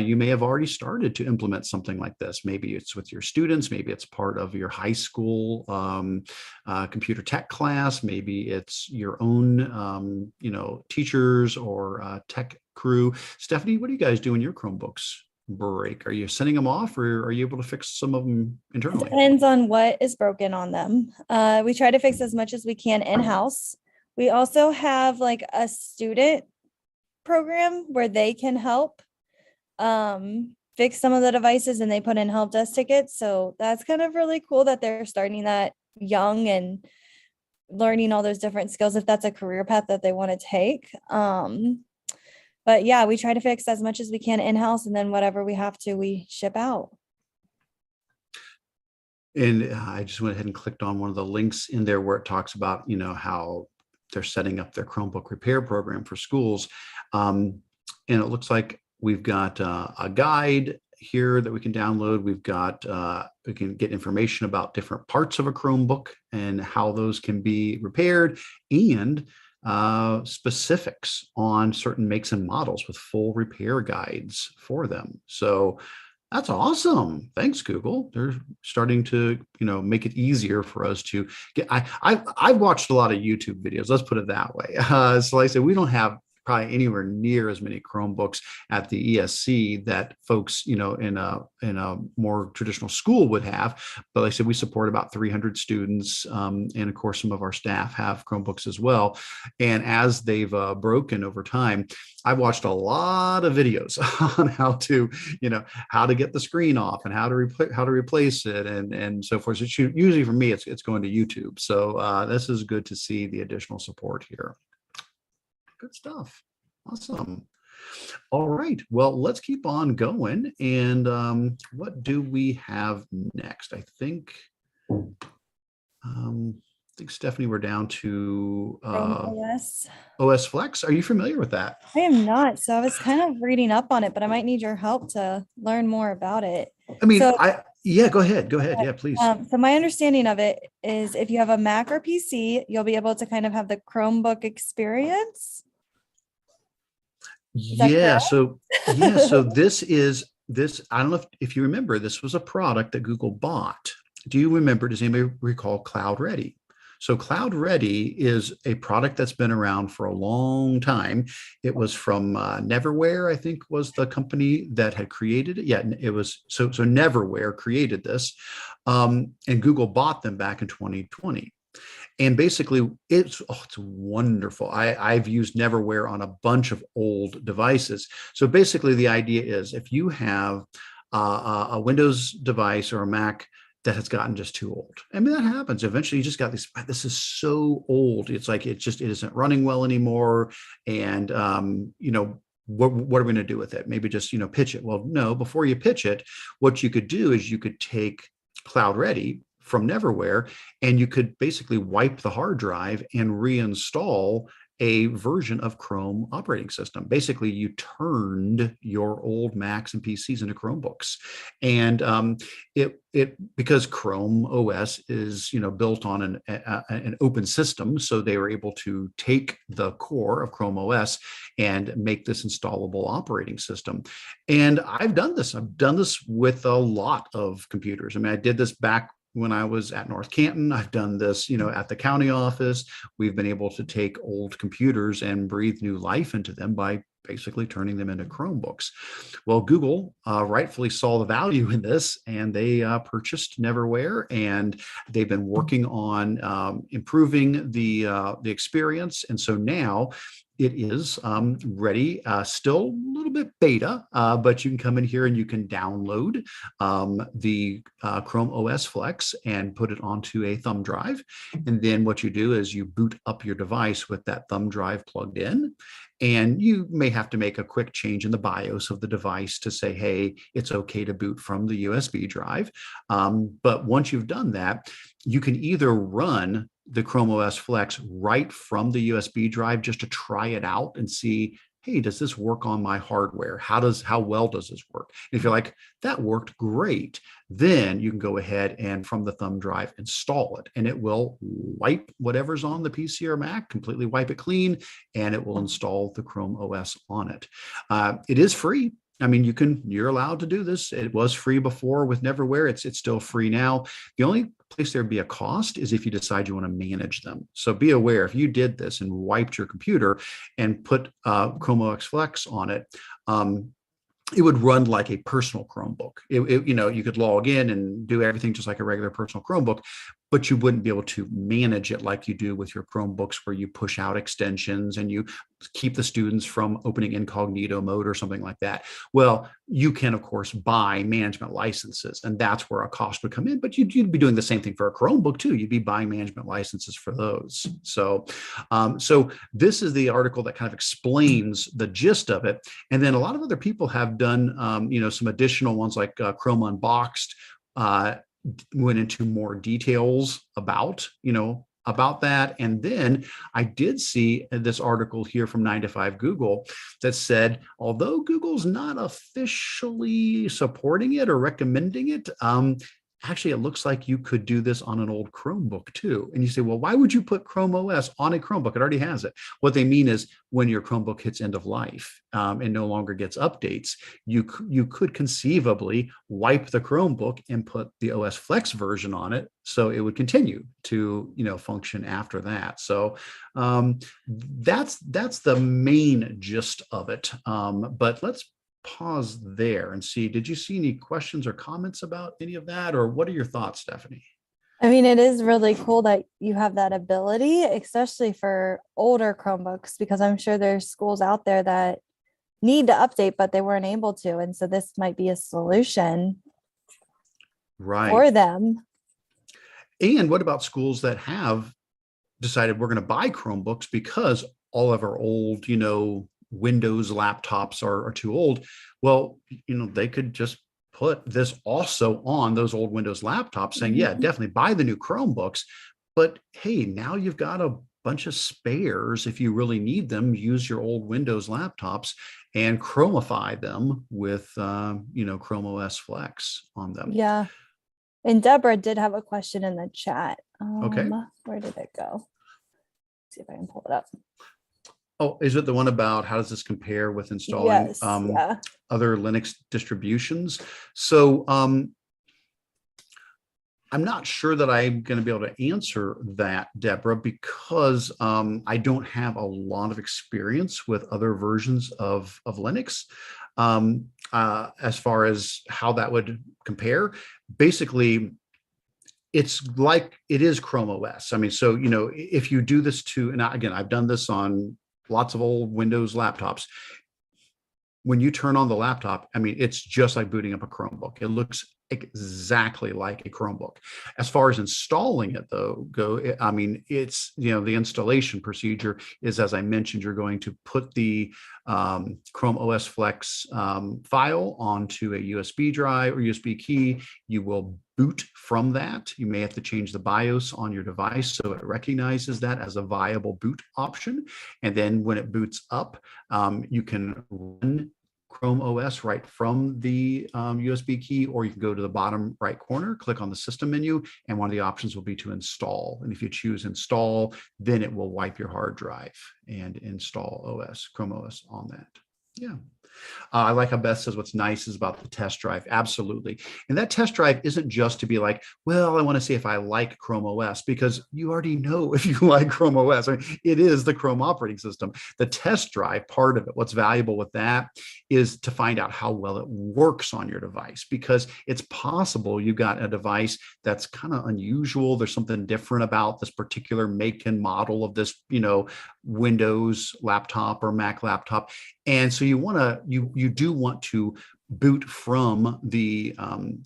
you may have already started to implement something like this. Maybe it's with your students, maybe it's part of your high school computer tech class, maybe it's your own teachers or tech crew. Stephanie, what do you guys do in your Chromebooks break? Are you sending them off, or are you able to fix some of them internally? It depends on what is broken on them. We try to fix as much as we can in-house. We also have like a student program where they can help fix some of the devices, and they put in help desk tickets. So that's kind of really cool that they're starting that young and learning all those different skills if that's a career path that they want to take. But yeah, we try to fix as much as we can in-house, and then whatever we have to, we ship out. And I just went ahead and clicked on one of the links in there where it talks about, how they're setting up their Chromebook repair program for schools. And it looks like we've got a guide here that we can download. We can get information about different parts of a Chromebook and how those can be repaired, and specifics on certain makes and models with full repair guides for them. So that's awesome. Thanks, Google. They're starting to, make it easier for us to get. I've watched a lot of YouTube videos. Let's put it that way. So like I said, we don't have probably anywhere near as many Chromebooks at the ESC that folks, in a more traditional school would have. But like I said, we support about 300 students, and of course, some of our staff have Chromebooks as well. And as they've broken over time, I've watched a lot of videos on how to get the screen off and how to replace it and so forth. So usually for me, it's going to YouTube. So this is good to see the additional support here. Good stuff. Awesome. All right. Well, let's keep on going. And what do we have next? I think Stephanie, we're down to OS Flex. Are you familiar with that? I am not. So I was kind of reading up on it, but I might need your help to learn more about it. I mean, go ahead. Yeah, please. So my understanding of it is if you have a Mac or PC, you'll be able to kind of have the Chromebook experience. So this, I don't know if you remember, this was a product that Google bought. Do you remember, does anybody recall Cloud Ready? So Cloud Ready is a product that's been around for a long time. It was from Neverware, I think was the company that had created it. Yeah, it was, so Neverware created this, and Google bought them back in 2020. And basically, it's wonderful. I've used Neverware on a bunch of old devices. So basically, the idea is if you have a Windows device or a Mac that has gotten just too old. I mean, that happens. Eventually, you just got this is so old. It's like it isn't running well anymore. And what are we going to do with it? Maybe just pitch it. Well, no. Before you pitch it, what you could do is you could take Cloud Ready from Neverware, and you could basically wipe the hard drive and reinstall a version of Chrome operating system. Basically, you turned your old Macs and PCs into Chromebooks, and because Chrome OS is built on an open system, so they were able to take the core of Chrome OS and make this installable operating system. And I've done this. With a lot of computers. I mean, I did this back when I was at North Canton. I've done this, at the county office. We've been able to take old computers and breathe new life into them by basically turning them into Chromebooks. Well, Google rightfully saw the value in this, and they purchased Neverware, and they've been working on improving the experience. And so now it is ready, still a little bit beta, but you can come in here and you can download the Chrome OS Flex and put it onto a thumb drive. And then what you do is you boot up your device with that thumb drive plugged in. And you may have to make a quick change in the BIOS of the device to say, hey, it's okay to boot from the USB drive. But once you've done that, you can either run the Chrome OS Flex right from the USB drive just to try it out and see, hey, does this work on my hardware? How well does this work? And if you're like, that worked great, then you can go ahead and from the thumb drive install it, and it will wipe whatever's on the PC or Mac, completely wipe it clean, and it will install the Chrome OS on it. It is free. I mean, you're allowed to do this. It was free before with Neverware. It's still free now. The only place there'd be a cost is if you decide you want to manage them. So be aware, if you did this and wiped your computer and put Chrome OS Flex on it, it would run like a personal Chromebook. You could log in and do everything just like a regular personal Chromebook, but you wouldn't be able to manage it like you do with your Chromebooks, where you push out extensions and you keep the students from opening incognito mode or something like that. Well, you can, of course, buy management licenses, and that's where a cost would come in, but you'd be doing the same thing for a Chromebook too. You'd be buying management licenses for those. So this is the article that kind of explains the gist of it. And then a lot of other people have done, some additional ones like Chrome Unboxed, went into more details about, about that. And then I did see this article here from 9 to 5 Google that said, although Google's not officially supporting it or recommending it, actually, it looks like you could do this on an old Chromebook too. And you say, well, why would you put Chrome OS on a Chromebook? It already has it. What they mean is when your Chromebook hits end of life and no longer gets updates, you could conceivably wipe the Chromebook and put the OS Flex version on it, so it would continue to function after that. So that's the main gist of it. But let's pause there and see, did you see any questions or comments about any of that, or what are your thoughts, Stephanie? I mean, it is really cool that you have that ability, especially for older Chromebooks, because I'm sure there's schools out there that need to update, but they weren't able to. And so this might be a solution for them. And what about schools that have decided we're going to buy Chromebooks because all of our old, Windows laptops are too old? Well, they could just put this also on those old Windows laptops, saying, yeah, definitely buy the new Chromebooks. But hey, now you've got a bunch of spares. If you really need them, use your old Windows laptops and Chromify them with, Chrome OS Flex on them. Yeah. And Deborah did have a question in the chat. Okay. Where did it go? Let's see if I can pull it up. Oh, is it the one about how does this compare with installing other Linux distributions? So I'm not sure that I'm going to be able to answer that, Deborah, because I don't have a lot of experience with other versions of Linux. As far as how that would compare, basically, it's like it is Chrome OS. I mean, so, if you do this and again, I've done this on lots of old Windows laptops. When you turn on the laptop, I mean, it's just like booting up a Chromebook. It looks exactly like a Chromebook. As far as installing it I mean, it's, the installation procedure is, as I mentioned, you're going to put the Chrome OS Flex file onto a USB drive or USB key. You will boot from that. You may have to change the BIOS on your device so it recognizes that as a viable boot option. And then when it boots up, you can run Chrome OS right from the USB key, or you can go to the bottom right corner, click on the system menu, and one of the options will be to install. And if you choose install, then it will wipe your hard drive and install Chrome OS on that. Yeah. I like how Beth says what's nice is about the test drive. Absolutely. And that test drive isn't just to be like, well, I want to see if I like Chrome OS, because you already know if you like Chrome OS. I mean, it is the Chrome operating system. The test drive part of it, what's valuable with that is to find out how well it works on your device, because it's possible you got a device that's kind of unusual. There's something different about this particular make and model of this, Windows laptop or Mac laptop. And so you do want to boot from the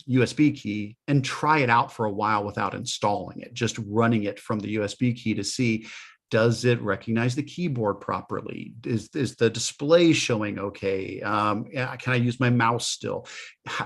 USB key and try it out for a while without installing it, just running it from the USB key to see, does it recognize the keyboard properly? Is the display showing okay? Can I use my mouse still?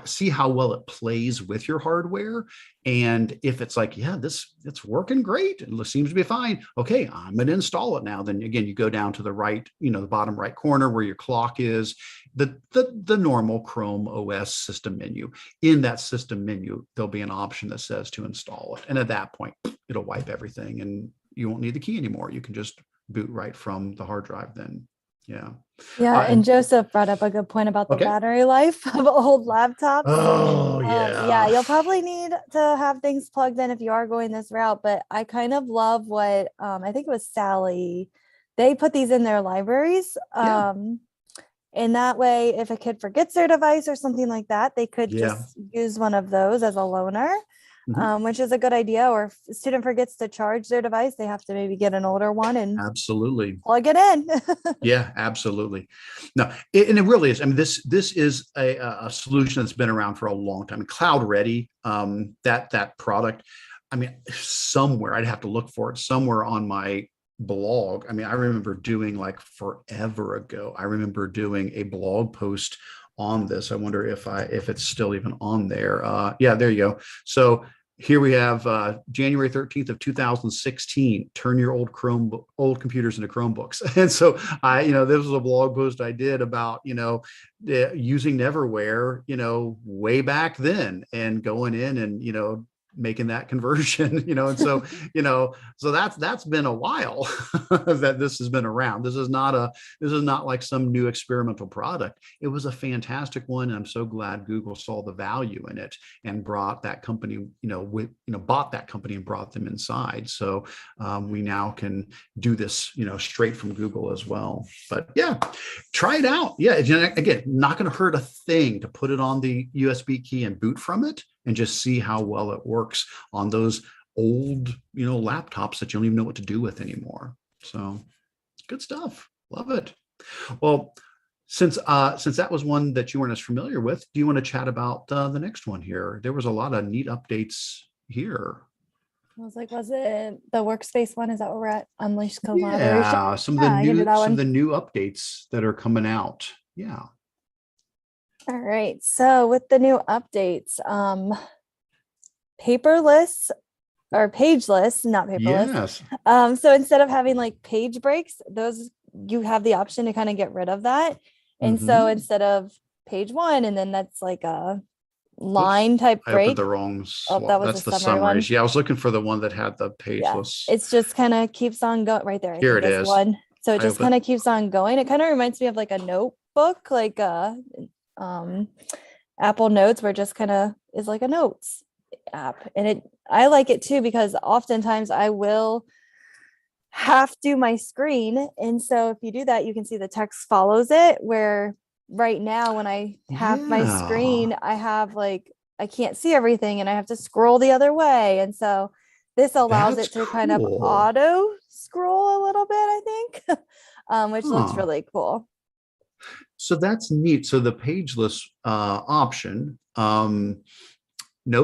See how well it plays with your hardware. And if it's like, yeah, it's working great, it seems to be fine. Okay, I'm going to install it now. Then again, you go down to the right, the bottom right corner where your clock is, the normal Chrome OS system menu. In that system menu, there'll be an option that says to install it. And at that point, it'll wipe everything and you won't need the key anymore. You can just boot right from the hard drive then. Yeah. Yeah. And Joseph brought up a good point about the battery life of old laptops. Oh, yeah. Yeah. You'll probably need to have things plugged in if you are going this route. But I kind of love what I think it was Sally. They put these in their libraries. And that way, if a kid forgets their device or something like that, they could just use one of those as a loaner. Which is a good idea. Or if a student forgets to charge their device, they have to maybe get an older one and plug it in. Yeah, absolutely. No, and it really is. I mean, this is a solution that's been around for a long time. Cloud Ready, that product. I mean, somewhere I'd have to look for it somewhere on my blog. I mean, I remember doing like forever ago. I remember doing a blog post on this. I wonder if it's still even on there. Yeah, there you go. So here we have January 13th of 2016, turn your old computers into Chromebooks. And so this was a blog post I did about, using Neverware, way back then and going in and, making that conversion, and so, so that's been a while that this has been around. This is not like some new experimental product. It was a fantastic one. And I'm so glad Google saw the value in it and brought that company, bought that company and brought them inside. So we now can do this, straight from Google as well. But yeah, try it out. Yeah, again, not going to hurt a thing to put it on the USB key and boot from it and just see how well it works on those old, laptops that you don't even know what to do with anymore. So good stuff. Love it. Well, since that was one that you weren't as familiar with, do you want to chat about the next one here? There was a lot of neat updates here. I was like, was it the workspace one? Is that where we're at? Unleash collaboration. Yeah, some of the new updates that are coming out. Yeah. All right. So with the new updates, paperless or pageless, not paperless. Yes. So instead of having like page breaks, those you have the option to kind of get rid of that. And so instead of page one, and then that's like a line type break. I opened the wrong slide. That was that's the the summary one. summaries. Yeah, I was looking for the one that had the pageless. Yeah. It's just kind of keeps on going right there. Here it is. One. So it just kind of keeps on going. It kind of reminds me of like a notebook, like Apple Notes, where it just kind of is like a notes app. And I like it too, because oftentimes I will half do my screen. And so if you do that, you can see the text follows it, where right now when I have my screen, I have like, I can't see everything and I have to scroll the other way. And so this allows it to kind of auto scroll a little bit, I think, which looks really cool. So that's neat. So the pageless option, no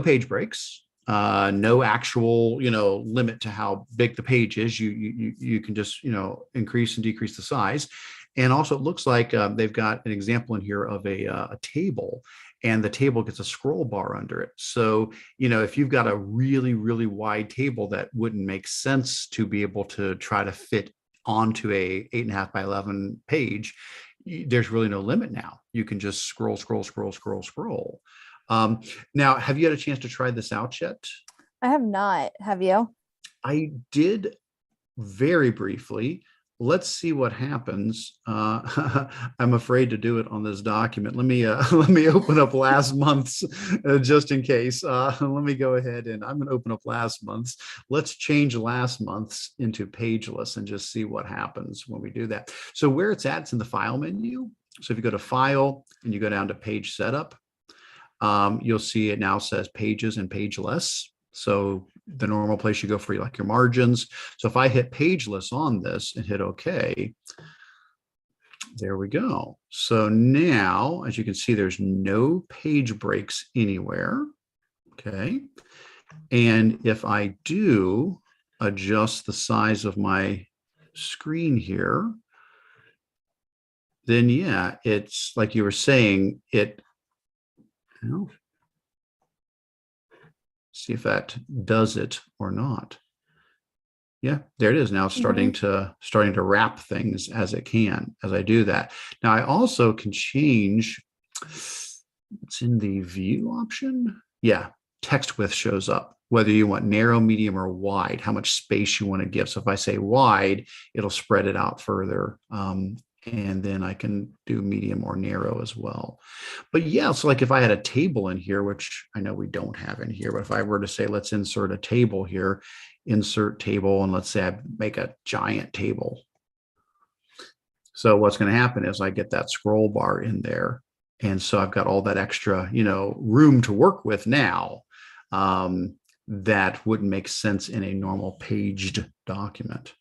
page breaks, no actual, limit to how big the page is. You can just, increase and decrease the size. And also it looks like they've got an example in here of a table, and the table gets a scroll bar under it. So, if you've got a really, really wide table that wouldn't make sense to be able to try to fit onto a 8.5 by 11 page, there's really no limit now. You can just scroll. Now, have you had a chance to try this out yet? I have not. Have you? I did very briefly. Let's see what happens. I'm afraid to do it on this document. Let me open up last month's just in case. Let me go ahead and I'm going to open up last month's. Let's change last month's into pageless and just see what happens when we do that. So where it's at, it's in the file menu. So if you go to file and you go down to page setup, you'll see it now says pages and pageless. So the normal place you go for like your margins. So if I hit pageless on this and hit OK, there we go. So now, as you can see, there's no page breaks anywhere. Okay. And if I do adjust the size of my screen then yeah, it's like you were saying, see if that does it or not. Yeah, there it is. Now it's starting to wrap things as I do that. Now I also can change, it's in the view option. Yeah, text width shows up, whether you want narrow, medium, or wide, how much space you want to give. So if I say wide, it'll spread it out further. And then I can do medium or narrow as well. But yeah, so like if I had a table in here, which I know we don't have in here, but if I were to say, let's insert a table here, insert table, and let's say I make a giant table. So what's going to happen is I get that scroll bar in there. And so I've got all that extra, room to work with now that wouldn't make sense in a normal paged document.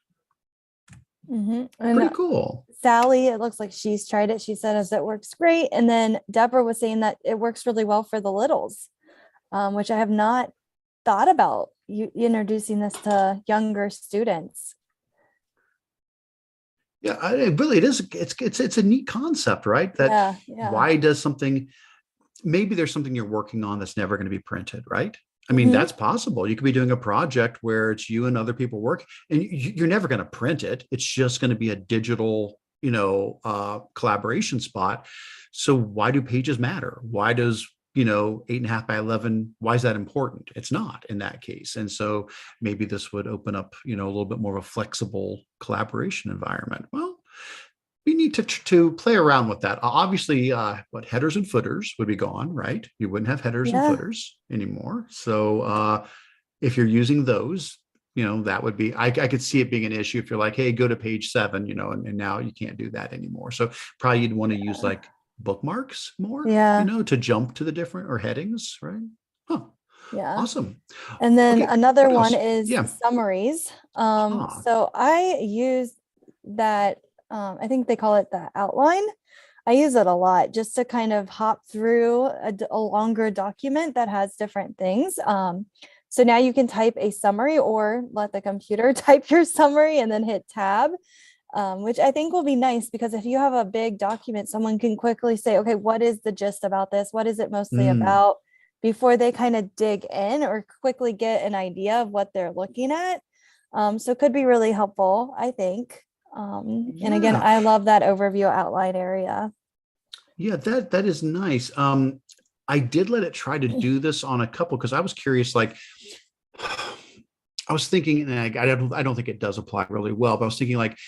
Pretty cool. Sally, it looks like she's tried it. She said it works great. And then Deborah was saying that it works really well for the littles, which I have not thought about you introducing this to younger students. Yeah, it is. It's a neat concept, right? That why does something, maybe there's something you're working on that's never going to be printed, right? I mean, that's possible. You could be doing a project where it's you and other people work, and you're never going to print it. It's just going to be a digital, collaboration spot. So why do pages matter? Why does 8.5 by 11? Why is that important? It's not in that case. And so maybe this would open up, a little bit more of a flexible collaboration environment. Well, we need to play around with that. Obviously, what headers and footers would be gone, right? You wouldn't have headers and footers anymore. So if you're using those, that would be, I could see it being an issue if you're like, hey, go to page 7, and now you can't do that anymore. So probably you'd want to use like bookmarks more, to jump to the different or headings, right? Huh. Yeah. Awesome. And then another one is summaries. So I use that. I think they call it the outline. I use it a lot just to kind of hop through a longer document that has different things. So now you can type a summary or let the computer type your summary and then hit tab, which I think will be nice because if you have a big document, someone can quickly say, okay, what is the gist about this? What is it mostly about? Before they kind of dig in or quickly get an idea of what they're looking at. So it could be really helpful, I think. And again, I love that overview outline area. Yeah, that is nice. I did let it try to do this on a couple because I was curious, like I was thinking, and I don't think it does apply really well, but I was thinking like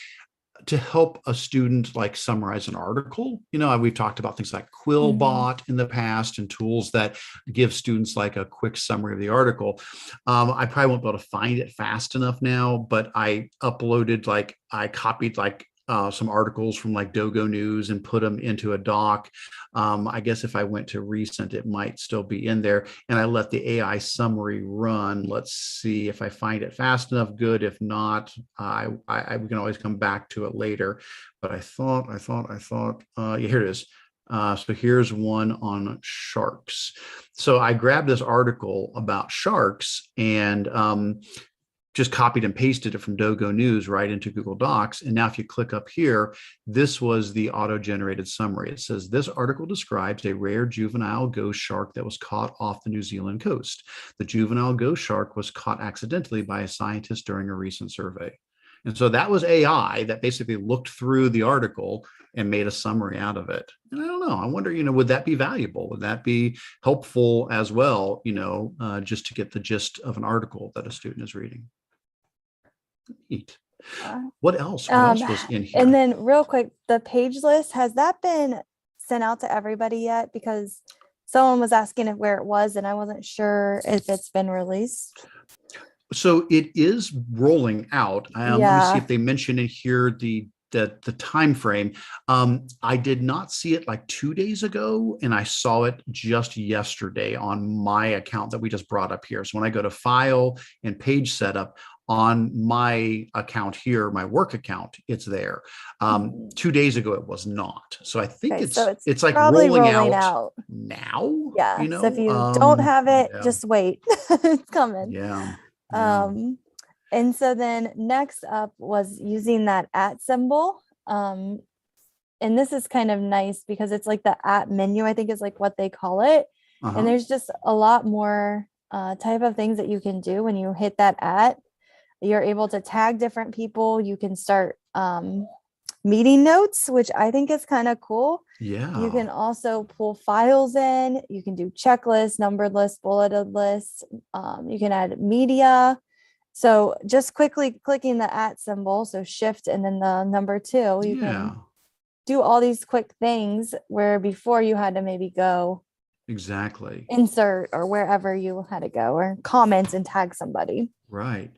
to help a student like summarize an article, we've talked about things like Quillbot in the past and tools that give students like a quick summary of the article. I probably won't be able to find it fast enough now, but I copied some articles from like Dogo News and put them into a doc. I guess if I went to recent, it might still be in there. And I let the AI summary run. Let's see if I find it fast enough. Good. If not, we can always come back to it later. But I thought, here it is. So here's one on sharks. So I grabbed this article about sharks and just copied and pasted it from Dogo News right into Google Docs. And now if you click up here, this was the auto-generated summary. It says, this article describes a rare juvenile ghost shark that was caught off the New Zealand coast. The juvenile ghost shark was caught accidentally by a scientist during a recent survey. And so that was AI that basically looked through the article and made a summary out of it. And I don't know, I wonder, would that be valuable? Would that be helpful as well, just to get the gist of an article that a student is reading? Neat. What else? What else was in here? And then real quick, the page list, has that been sent out to everybody yet? Because someone was asking where it was and I wasn't sure if it's been released. So it is rolling out. Let me see if they mention in here the time frame. I did not see it like 2 days ago, and I saw it just yesterday on my account that we just brought up here. So when I go to File and Page Setup on my account here, my work account, it's there. 2 days ago, it was not. So I think it's like rolling out now. Yeah. So if you don't have it, just wait. It's coming. Yeah. And so then next up was using that @ symbol. And this is kind of nice because it's like the @ menu, I think is like what they call it. And there's just a lot more type of things that you can do when you hit that @ You're able to tag different people. You can start meeting notes, which I think is kind of cool. Yeah. You can also pull files in. You can do checklists, numbered lists, bulleted lists. You can add media. So just quickly clicking the @ symbol, so shift and then the number 2, you can do all these quick things where before you had to maybe go insert or wherever you had to go or comment and tag somebody. Right.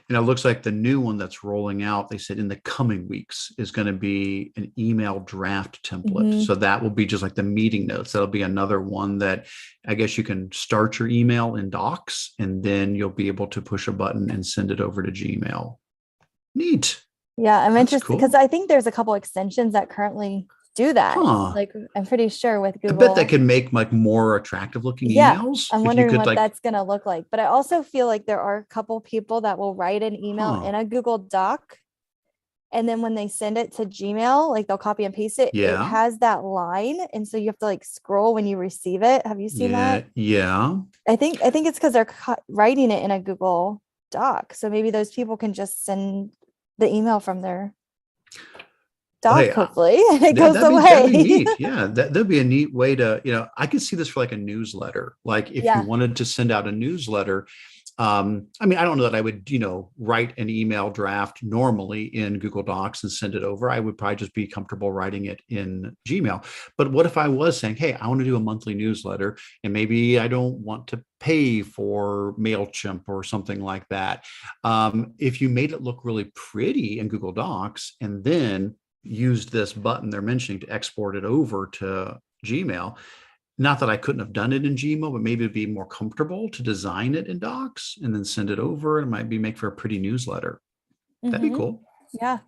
And it looks like the new one that's rolling out, they said in the coming weeks, is going to be an email draft template. So that will be just like the meeting notes. That'll be another one that I guess you can start your email in Docs, and then you'll be able to push a button and send it over to Gmail. Neat. Yeah, I'm interested because I think there's a couple extensions that currently do that. Like I'm pretty sure with Google. I bet that can make like more attractive looking emails. I'm wondering what that's going to look like. But I also feel like there are a couple people that will write an email in a Google Doc And then when they send it to Gmail, like they'll copy and paste it, it Yeah. has that line. And so you have to like scroll when you receive it. Have you seen Yeah. that? Yeah. I think it's because they're writing it in a Google Doc. So maybe those people can just send the email from their Well, doc, hey, hopefully, and it yeah, goes that'd be away. neat. Yeah, that'd be a neat way to, I could see this for like a newsletter. Like if you Yeah. wanted to send out a newsletter, I mean, I don't know that I would, write an email draft normally in Google Docs and send it over. I would probably just be comfortable writing it in Gmail. But what if I was saying, hey, I want to do a monthly newsletter and maybe I don't want to pay for MailChimp or something like that. If you made it look really pretty in Google Docs and then used this button they're mentioning to export it over to Gmail. Not that I couldn't have done it in Gmail, but maybe it'd be more comfortable to design it in Docs and then send it over. It might be make for a pretty newsletter. That'd be cool. Yeah.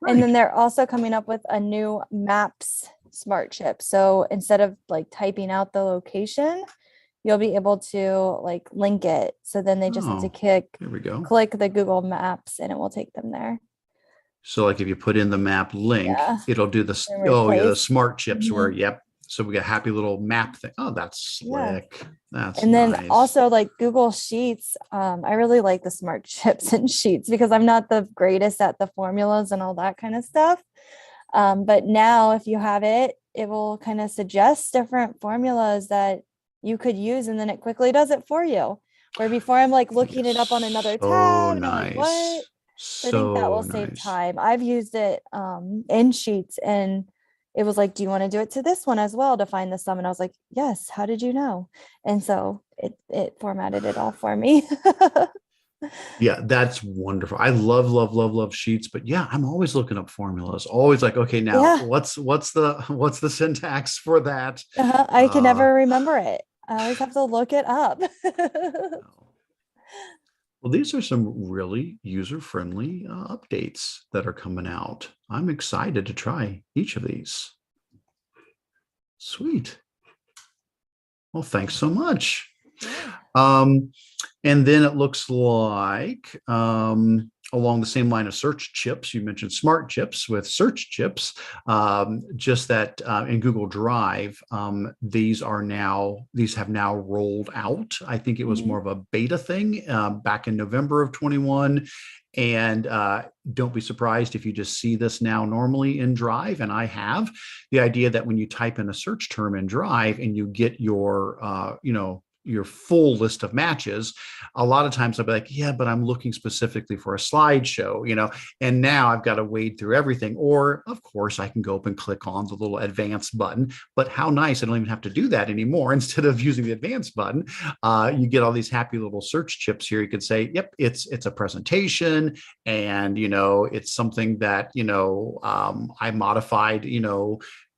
And then Right. they're also coming up with a new Maps smart chip. So instead of like typing out the location, you'll be able to like link it. So then they just have to Oh, there we go. click the Google Maps and it will take them there. So like if you put in the map link, Yeah. it'll do And the replace. smart chips where, Mhm. yep. So we got a happy little map thing. Oh, that's Yeah. slick. That's And then nice. also like Google Sheets. I really like the smart chips and Sheets because I'm not the greatest at the formulas and all that kind of stuff. But now if you have it, it will kind of suggest different formulas that you could use and then it quickly does it for you. Where before I'm like looking it up on another So tab and I'm like, what? nice. So I think that So will save nice. time. I've used it in Sheets and it was like, do you want to do it to this one as well to find the sum? And I was like, yes, how did you know? And so it formatted it all for me. Yeah, that's wonderful. I love, love, love, love sheets, but yeah, I'm always looking up formulas. Always like, okay, now Yeah. what's the syntax for that? I can Uh, never remember it. I always have to look it up. well, these are some really user-friendly updates that are coming out. I'm excited to try each of these. Sweet. Well, thanks so much. Yeah. Um, and then it looks like along the same line of search chips, you mentioned smart chips with search chips, just that in Google Drive, these have now rolled out. I think it was Mhm. more of a beta thing back in November of 21. And don't be surprised if you just see this now normally in Drive. And I have the idea that when you type in a search term in Drive and you get your full list of matches, a lot of times I'll be like, yeah, but I'm looking specifically for a slideshow, and now I've got to wade through everything. Or, of course, I can go up and click on the little advanced button. But how nice, I don't even have to do that anymore. Instead of using the advanced button, you get all these happy little search chips here. You could say, yep, it's a presentation, and it's something that I modified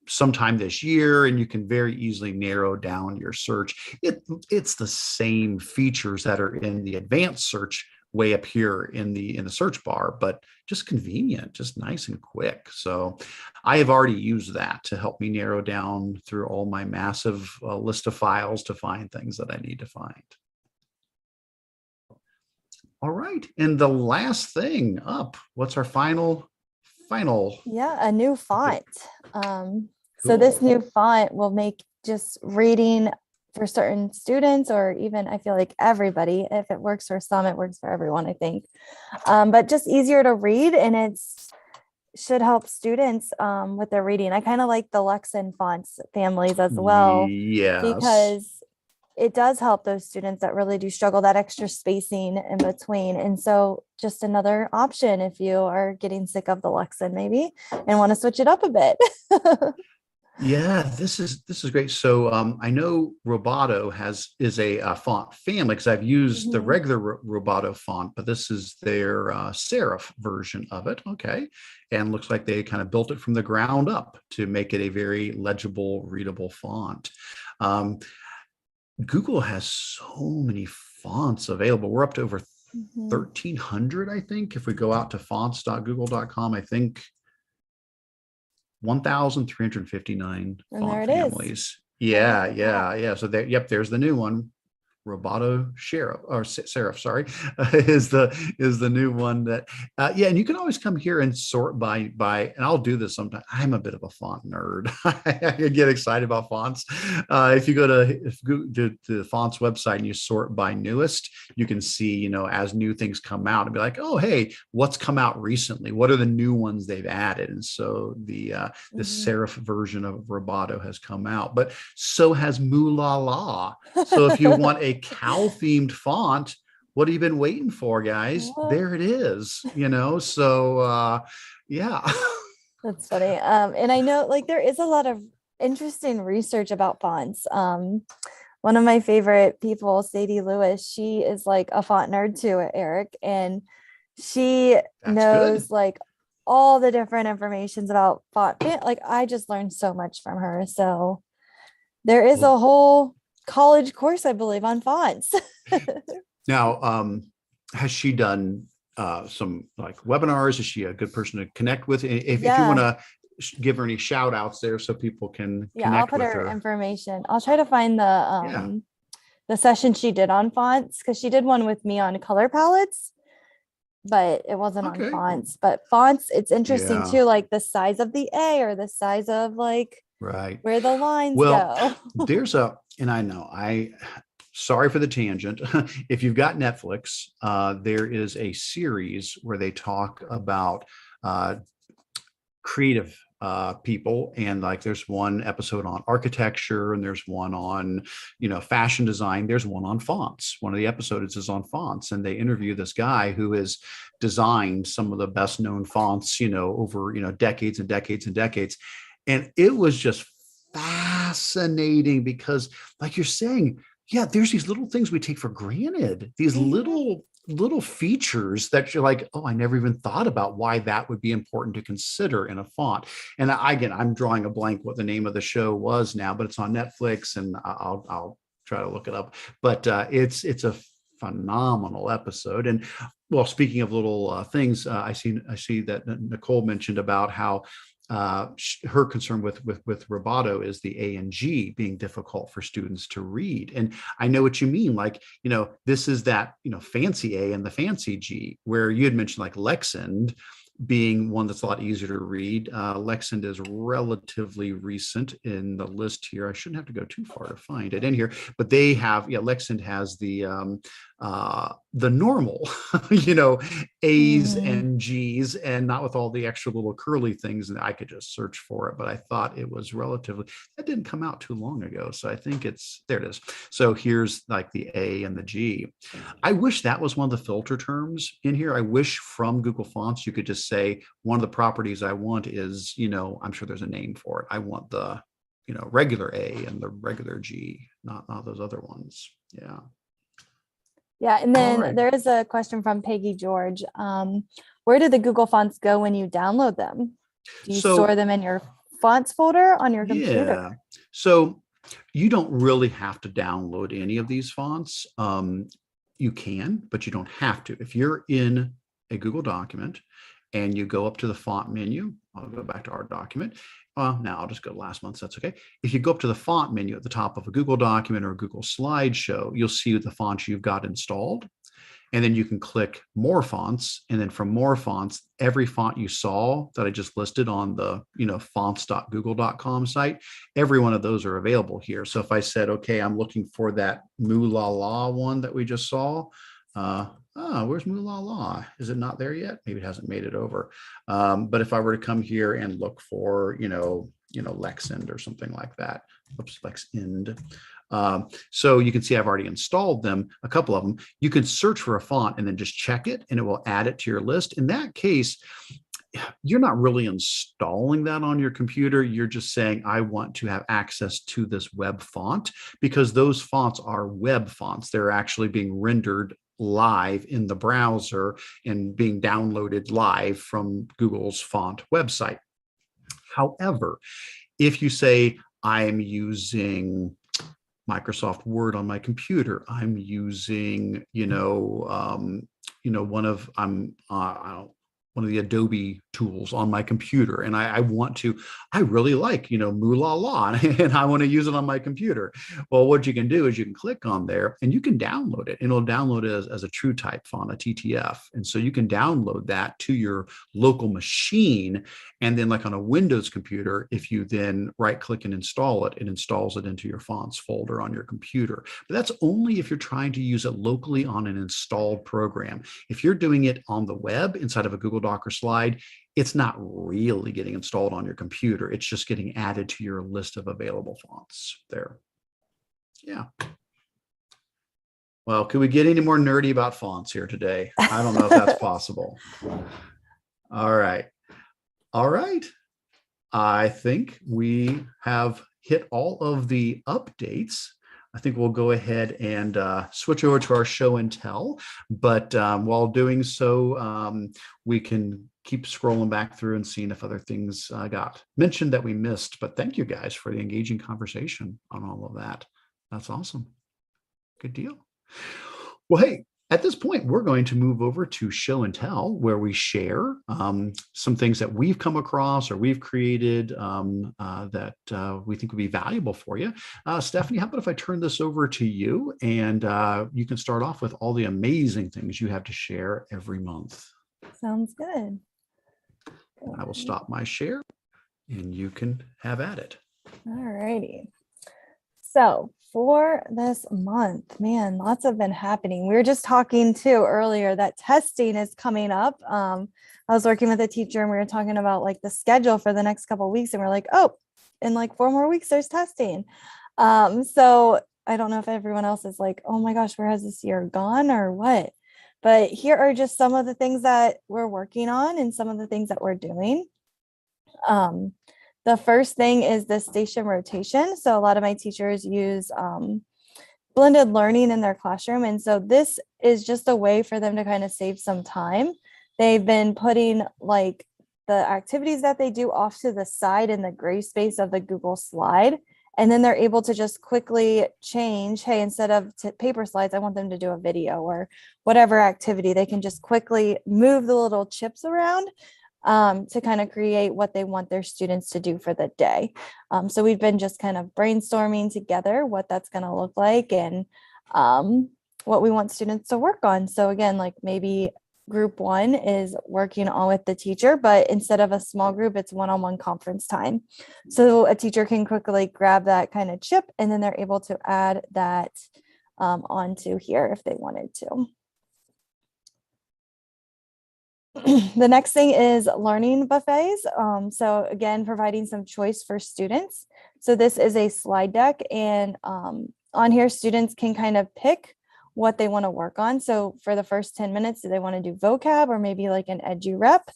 sometime this year, and you can very easily narrow down your search. It's the same features that are in the advanced search way up here in the search bar, but just convenient, just nice and quick. So I have already used that to help me narrow down through all my massive list of files to find things that I need to find. All right, and the last thing up, what's our final Yeah, a new font. So this cool. new font will make just reading for certain students, or even I feel like everybody, if it works for some, it works for everyone, I think. But just easier to read, and it's should help students with their reading. I kind of like the Lexan fonts families as well, Yes. because it does help those students that really do struggle, that extra spacing in between. And so just another option if you are getting sick of the Lexan maybe and want to switch it up a bit. Yeah, this is great. So I know Roboto is a font family because I've used the Mhm. regular Roboto font, but this is their serif version of it. Okay, and looks like they kind of built it from the ground up to make it a very legible, readable font. Um, Google has so many fonts available. We're up to over Mhm. 1,300, I think. If we go out to fonts.google.com, I think 1,359 And there font it is. families. Right off Yeah, the top. yeah, yeah. So there, yep, there's the new one. Roboto Serif, sorry, is the new one that yeah, and you can always come here and sort by, and I'll do this sometimes. I'm a bit of a font nerd. I get excited about fonts. If you go to the fonts website and you sort by newest, you can see, you know, as new things come out and be like, oh, hey, what's come out recently? What are the new ones they've added? And so the serif version of Roboto has come out, but so has Moolala. So if you want a cow themed font, what have you been waiting for, guys? There it is, you know. So yeah. That's funny. And I know like there is a lot of interesting research about fonts. One of my favorite people, Sadie Lewis, she is like a font nerd too, Eric, and she knows like all the different informations about font. Like I just learned so much from her. So there is a whole college course, I believe, on fonts. Now, has she done some like webinars? Is she a good person to connect with? If you want to give her any shout outs there so people can connect I'll put with her information. I'll try to find the session she did on fonts, because she did one with me on color palettes, but it wasn't on fonts. But fonts, it's interesting too, like the size of the A or the size of like where the lines go. There's and I know sorry for the tangent. If you've got Netflix, there is a series where they talk about creative people, and like there's one episode on architecture, and there's one on, you know, fashion design. There's one on fonts. One of the episodes is on fonts, and they interview this guy who has designed some of the best known fonts, you know, over, you know, decades and decades and decades. And it was just fascinating because, like you're saying, yeah, there's these little things we take for granted, these little features that you're like, oh, I never even thought about why that would be important to consider in a font. And again, I'm drawing a blank what the name of the show was now, but it's on Netflix, and I'll try to look it up. But it's a phenomenal episode. And well, speaking of little things, I see that Nicole mentioned about how her concern with Roboto is the A and G being difficult for students to read. And I know what you mean. Like, you know, this is that, you know, fancy A and the fancy G, where you had mentioned like Lexend being one that's a lot easier to read. Lexend is relatively recent in the list here. I shouldn't have to go too far to find it in here, but they have, Lexend has the normal, you know, A's and G's, and not with all the extra little curly things. And I could just search for it, but I thought it was that didn't come out too long ago. So I think there it is. So here's like the A and the G. I wish that was one of the filter terms in here. I wish from Google Fonts, you could just say one of the properties I want is, you know, I'm sure there's a name for it. I want the, you know, regular A and the regular G, not those other ones. Yeah. Yeah, and then there is a question from Peggy George. Where do the Google fonts go when you download them? Do you store them in your fonts folder on your computer? Yeah. So you don't really have to download any of these fonts. You can, but you don't have to. If you're in a Google document and you go up to the font menu, I'll go back to our document. Now I'll just go to last month. So that's okay. If you go up to the font menu at the top of a Google document or a Google slideshow, you'll see the fonts you've got installed. And then you can click more fonts. And then from more fonts, every font you saw that I just listed on the, you know, fonts.google.com site, every one of those are available here. So if I said, okay, I'm looking for that Moolala one that we just saw, where's Moolala? Is it not there yet? Maybe it hasn't made it over. But if I were to come here and look for, you know, Lexend or something like that, oops, Lexend. So you can see I've already installed them, a couple of them. You can search for a font and then just check it, and it will add it to your list. In that case, you're not really installing that on your computer. You're just saying, I want to have access to this web font, because those fonts are web fonts. They're actually being rendered live in the browser and being downloaded live from Google's font website. However, if you say, I'm using Microsoft Word on my computer, I'm using, one of the Adobe tools on my computer, and I really like, Moolah Law, and I want to use it on my computer. Well, what you can do is you can click on there and you can download it, and it'll download it as a true type font, a TTF. And so you can download that to your local machine. And then like on a Windows computer, if you then right click and install it, it installs it into your fonts folder on your computer. But that's only if you're trying to use it locally on an installed program. If you're doing it on the web inside of a Google Doc or slide, it's not really getting installed on your computer. It's just getting added to your list of available fonts there. Yeah. Well, could we get any more nerdy about fonts here today? I don't know if that's possible. All right. All right. I think we have hit all of the updates. I think we'll go ahead and switch over to our show and tell. But while doing so, we can keep scrolling back through and seeing if other things got mentioned that we missed. But thank you guys for the engaging conversation on all of that. That's awesome. Good deal. Well, hey, at this point, we're going to move over to show and tell, where we share some things that we've come across or we've created that we think would be valuable for you. Stephanie, how about if I turn this over to you, and you can start off with all the amazing things you have to share every month. Sounds good. I will stop my share and you can have at it. All righty. So for this month, man, lots have been happening. We were just talking too earlier that testing is coming up. I was working with a teacher and we were talking about like the schedule for the next couple of weeks, and we're like, oh, in like 4 more weeks, there's testing. So I don't know if everyone else is like, oh my gosh, where has this year gone or what? But here are just some of the things that we're working on and some of the things that we're doing. The first thing is the station rotation. So a lot of my teachers use blended learning in their classroom. And so this is just a way for them to kind of save some time. They've been putting like the activities that they do off to the side in the gray space of the Google slide. And then they're able to just quickly change, hey, instead of paper slides, I want them to do a video or whatever activity. They can just quickly move the little chips around to kind of create what they want their students to do for the day. So we've been just kind of brainstorming together what that's going to look like and what we want students to work on. So again, like maybe group 1 is working on with the teacher, but instead of a small group, it's one-on-one conference time. So a teacher can quickly grab that kind of chip and then they're able to add that onto here if they wanted to. The next thing is learning buffets. So again, providing some choice for students. So this is a slide deck, and on here, students can kind of pick what they want to work on. So for the first 10 minutes, do they want to do vocab or maybe like an edu rep?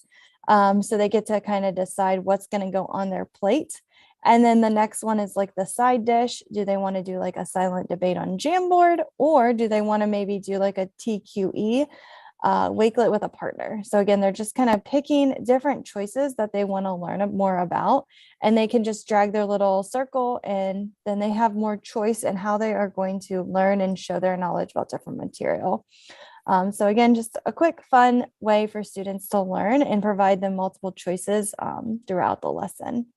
So they get to kind of decide what's going to go on their plate. And then the next one is like the side dish. Do they want to do like a silent debate on Jamboard, or do they want to maybe do like a TQE? Wakelet with a partner. So again, they're just kind of picking different choices that they want to learn more about, and they can just drag their little circle and then they have more choice in how they are going to learn and show their knowledge about different material. So again, just a quick, fun way for students to learn and provide them multiple choices throughout the lesson.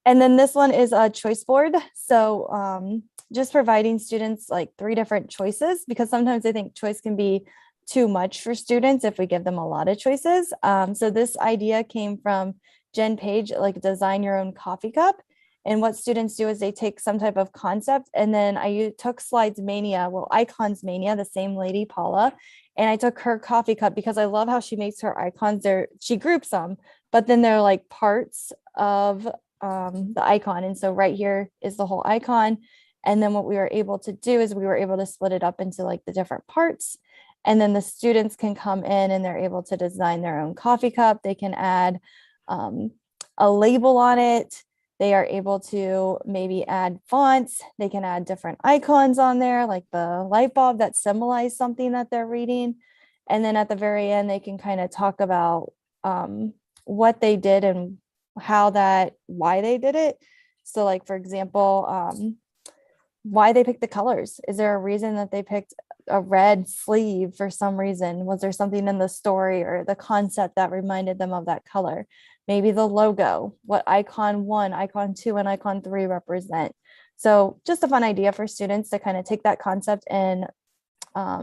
And then this one is a choice board. So just providing students like 3 different choices, because sometimes I think choice can be too much for students if we give them a lot of choices. So this idea came from Jen Page, like design your own coffee cup. And what students do is they take some type of concept, and then I took Slides Mania, well, Icons Mania, the same lady, Paula, and I took her coffee cup because I love how she makes her icons. She groups them, but then they're like parts of the icon. And so right here is the whole icon. And then what we were able to do is we were able to split it up into like the different parts. And then the students can come in and they're able to design their own coffee cup. They can add a label on it. They are able to maybe add fonts. They can add different icons on there, like the light bulb that symbolize something that they're reading. And then at the very end, they can kind of talk about what they did and why they did it. So like, for example, why they picked the colors. Is there a reason that they picked a red sleeve for some reason? Was there something in the story or the concept that reminded them of that color? Maybe the logo, what icon 1, icon 2, and icon 3 represent. So just a fun idea for students to kind of take that concept and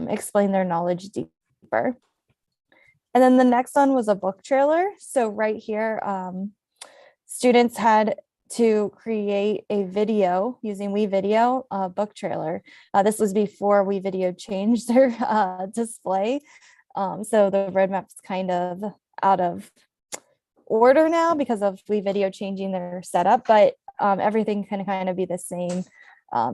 explain their knowledge deeper. And then the next one was a book trailer. So right here, students had to create a video using WeVideo, book trailer. This was before WeVideo changed their display. So the roadmap's kind of out of order now because of WeVideo changing their setup, but everything can kind of be the same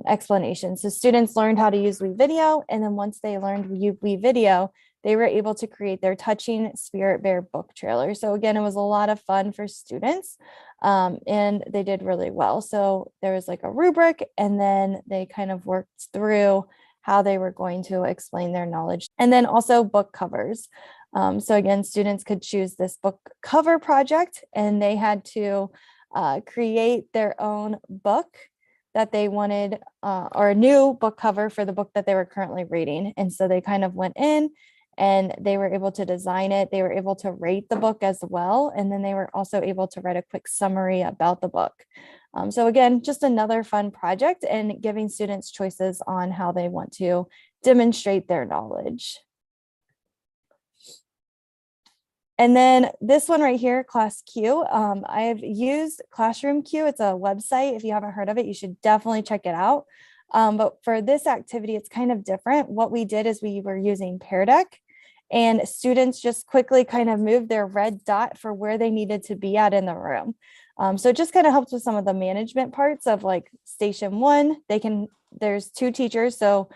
explanation. So students learned how to use WeVideo, and then once they learned WeVideo, they were able to create their touching Spirit Bear book trailer. So again, it was a lot of fun for students, and they did really well. So there was like a rubric, and then they kind of worked through how they were going to explain their knowledge. And then also book covers. So again, students could choose this book cover project, and they had to create their own book that they wanted, or a new book cover for the book that they were currently reading. And so they kind of went in and they were able to design it. They were able to rate the book as well. And then they were also able to write a quick summary about the book. So again, just another fun project and giving students choices on how they want to demonstrate their knowledge. And then this one right here, Class Q, I've used Classroom Q. It's a website. If you haven't heard of it, you should definitely check it out. But for this activity, it's kind of different. What we did is we were using Pear Deck, and students just quickly kind of moved their red dot for where they needed to be at in the room. So it just kind of helps with some of the management parts of like station 1. There's 2 teachers, so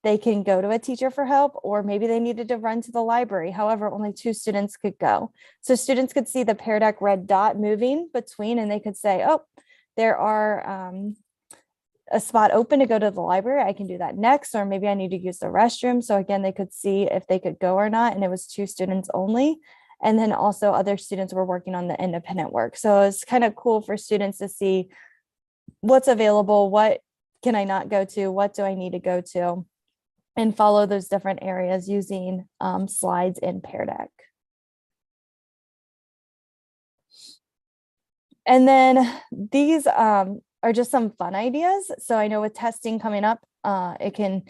they can go to a teacher for help, or maybe they needed to run to the library. However, only 2 students could go. So students could see the Pear Deck red dot moving between, and they could say, oh, there are a spot open to go to the library. I can do that next, or maybe I need to use the restroom. So again, they could see if they could go or not, and it was 2 students only. And then also other students were working on the independent work. So it's kind of cool for students to see what's available, what can I not go to, what do I need to go to, and follow those different areas using slides in Pear Deck. And then these are just some fun ideas. So I know with testing coming up, it can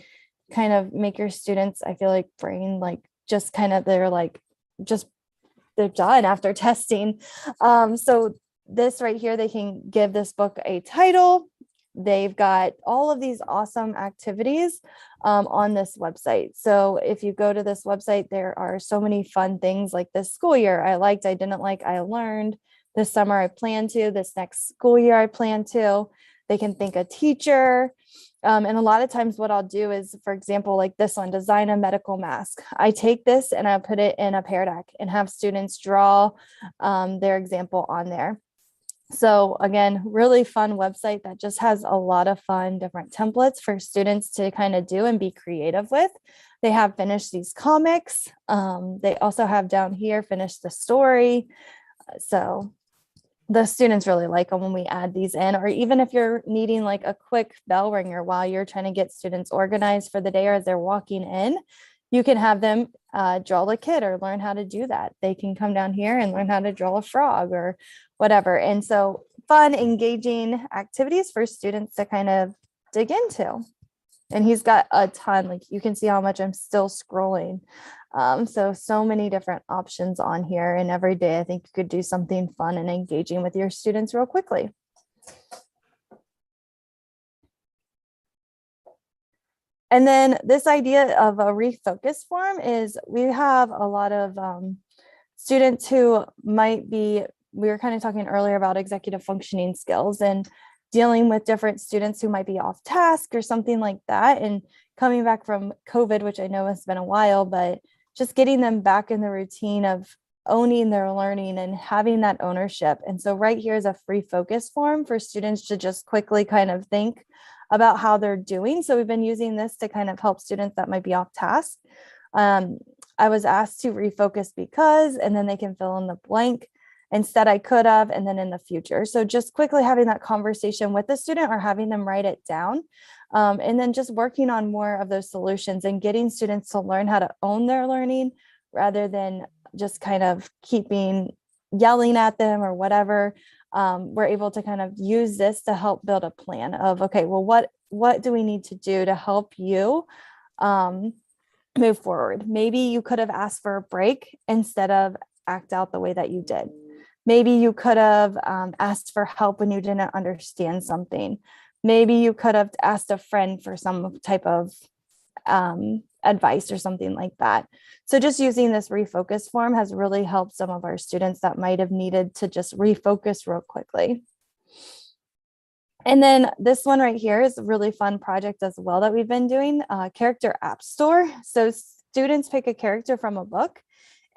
kind of make your students, I feel like, brain like just kind of they're done after testing. So this right here, they can give this book a title. They've got all of these awesome activities on this website. So if you go to this website, there are so many fun things like this school year. I liked, I didn't like, I learned. This summer I plan to, this next school year I plan to. They can thank a teacher. And a lot of times what I'll do is, for example, like this one, design a medical mask. I take this and I put it in a Pear Deck and have students draw their example on there. So again, really fun website that just has a lot of fun different templates for students to kind of do and be creative with. They have finished these comics. They also have down here, finished the story. So the students really like them when we add these in, or even if you're needing like a quick bell ringer while you're trying to get students organized for the day or as they're walking in, you can have them draw the kid or learn how to do that. They can come down here and learn how to draw a frog or whatever. And so fun, engaging activities for students to kind of dig into. And he's got a ton, like you can see how much I'm still scrolling. So many different options on here, and every day I think you could do something fun and engaging with your students real quickly. And then this idea of a refocus form is we have a lot of students who might be, we were kind of talking earlier about executive functioning skills and dealing with different students who might be off task or something like that. And coming back from COVID, which I know has been a while, but just getting them back in the routine of owning their learning and having that ownership. And so right here is a free focus form for students to just quickly kind of think about how they're doing. So we've been using this to kind of help students that might be off task. I was asked to refocus because, and then they can fill in the blank. Instead, I could have, and then in the future. So just quickly having that conversation with the student or having them write it down. And then just working on more of those solutions and getting students to learn how to own their learning rather than just kind of yelling at them or whatever. We're able to kind of use this to help build a plan of, okay, well, what do we need to do to help you move forward? Maybe you could have asked for a break instead of act out the way that you did. Maybe you could have asked for help when you didn't understand something. Maybe you could have asked a friend for some type of advice or something like that. So just using this refocus form has really helped some of our students that might have needed to just refocus real quickly. And then this one right here is a really fun project as well that we've been doing, Character App Store. So students pick a character from a book.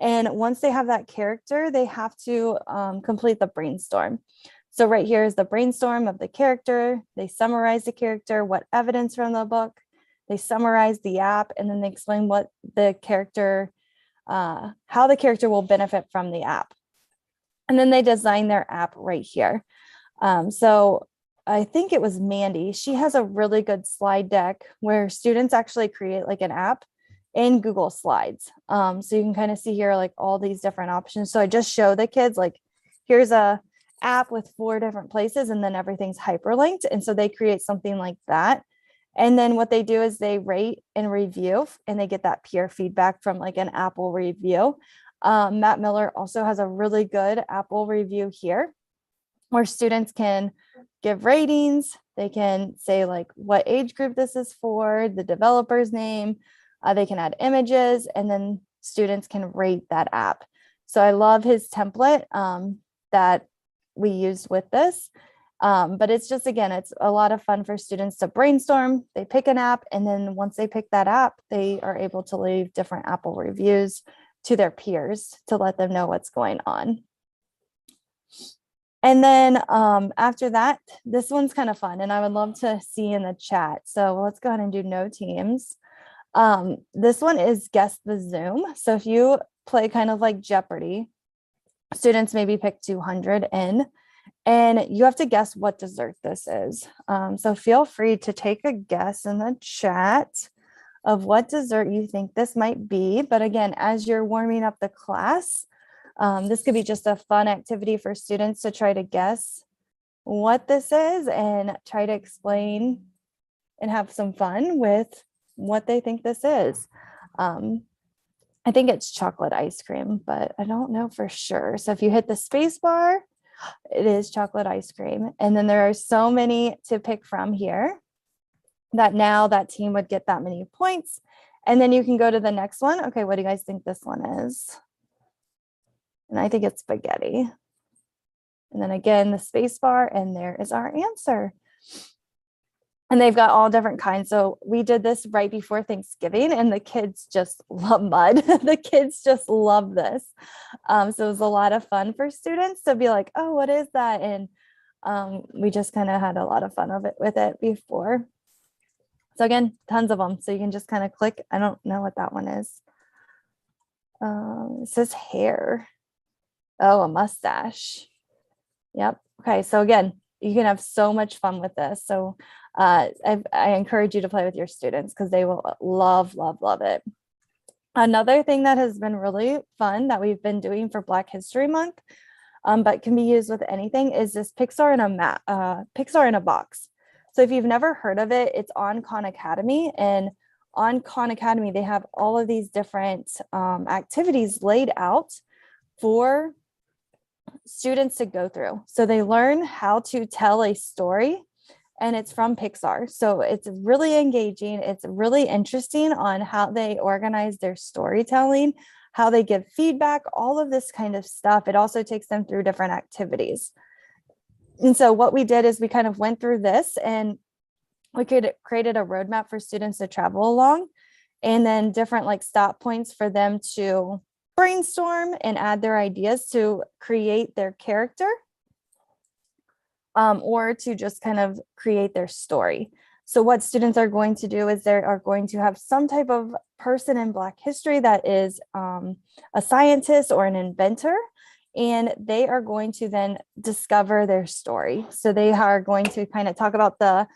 And once they have that character, they have to complete the brainstorm. So right here is the brainstorm of the character. They summarize the character, what evidence from the book. They summarize the app, and then they explain what the character, how the character will benefit from the app. And then they design their app right here. So I think it was Mandy. She has a really good slide deck where students actually create like an app in Google Slides. So you can kind of see here like all these different options. So I just show the kids like, here's a app with 4 different places and then everything's hyperlinked. And so they create something like that. And then what they do is they rate and review, and they get that peer feedback from like an Apple review. Matt Miller also has a really good Apple review here where students can give ratings. They can say like what age group this is for, the developer's name. They can add images, and then students can rate that app. So I love his template that we used with this. But it's just, again, it's a lot of fun for students to brainstorm. They pick an app, and then once they pick that app, they are able to leave different Apple reviews to their peers to let them know what's going on. And then after that, this one's kind of fun, and I would love to see in the chat. So let's go ahead and do no teams. This one is Guess the Zoom. So if you play kind of like Jeopardy, students maybe pick 200 in, and you have to guess what dessert this is. So feel free to take a guess in the chat of what dessert you think this might be. But again, as you're warming up the class, this could be just a fun activity for students to try to guess what this is and try to explain and have some fun with what they think this is. I think it's chocolate ice cream, but I don't know for sure. So if you hit the space bar, it is chocolate ice cream. And then there are so many to pick from here that now that team would get that many points. And then you can go to the next one. Okay, what do you guys think this one is? And I think it's spaghetti. And then again, the space bar, and there is our answer. And they've got all different kinds. So we did this right before Thanksgiving, and the kids just love mud. The kids just love this. So it was a lot of fun for students to be like, oh, what is that? And we just kind of had a lot of fun with it before. So again, tons of them. So you can just kind of click. I don't know what that one is. It says hair. Oh, a mustache. Yep. Okay. So again, you can have so much fun with this. So I encourage you to play with your students because they will love, love, love it. Another thing that has been really fun that we've been doing for Black History Month, but can be used with anything, is this Pixar in a box. So if you've never heard of it, it's on Khan Academy, and on Khan Academy, they have all of these different activities laid out for students to go through. So they learn how to tell a story, and it's from Pixar. So it's really engaging. It's really interesting on how they organize their storytelling, how they give feedback, all of this kind of stuff. It also takes them through different activities. And so what we did is we kind of went through this, and we created a roadmap for students to travel along, and then different like stop points for them to brainstorm and add their ideas to create their character, or to just kind of create their story. So what students are going to do is they are going to have some type of person in Black history that is a scientist or an inventor, and they are going to then discover their story. So they are going to kind of talk about the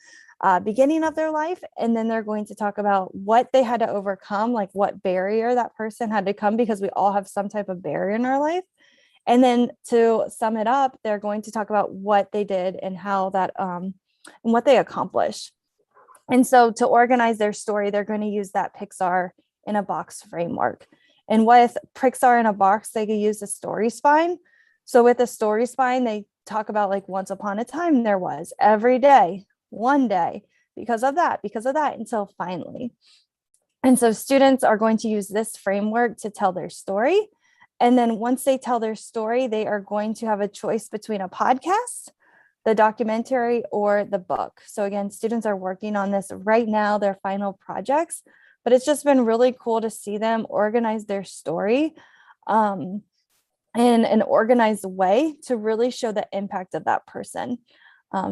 beginning of their life, and then they're going to talk about what they had to overcome, like what barrier that person had to come, because we all have some type of barrier in our life. And then to sum it up, they're going to talk about what they did and how that and what they accomplished. And so to organize their story, they're going to use that Pixar in a box framework. And with Pixar in a box, they can use a story spine. So with a story spine, they talk about like once upon a time there was, every day, one day, because of that, until finally. And so students are going to use this framework to tell their story. And then once they tell their story, they are going to have a choice between a podcast, the documentary, or the book. So again, students are working on this right now, their final projects, but it's just been really cool to see them organize their story in an organized way to really show the impact of that person.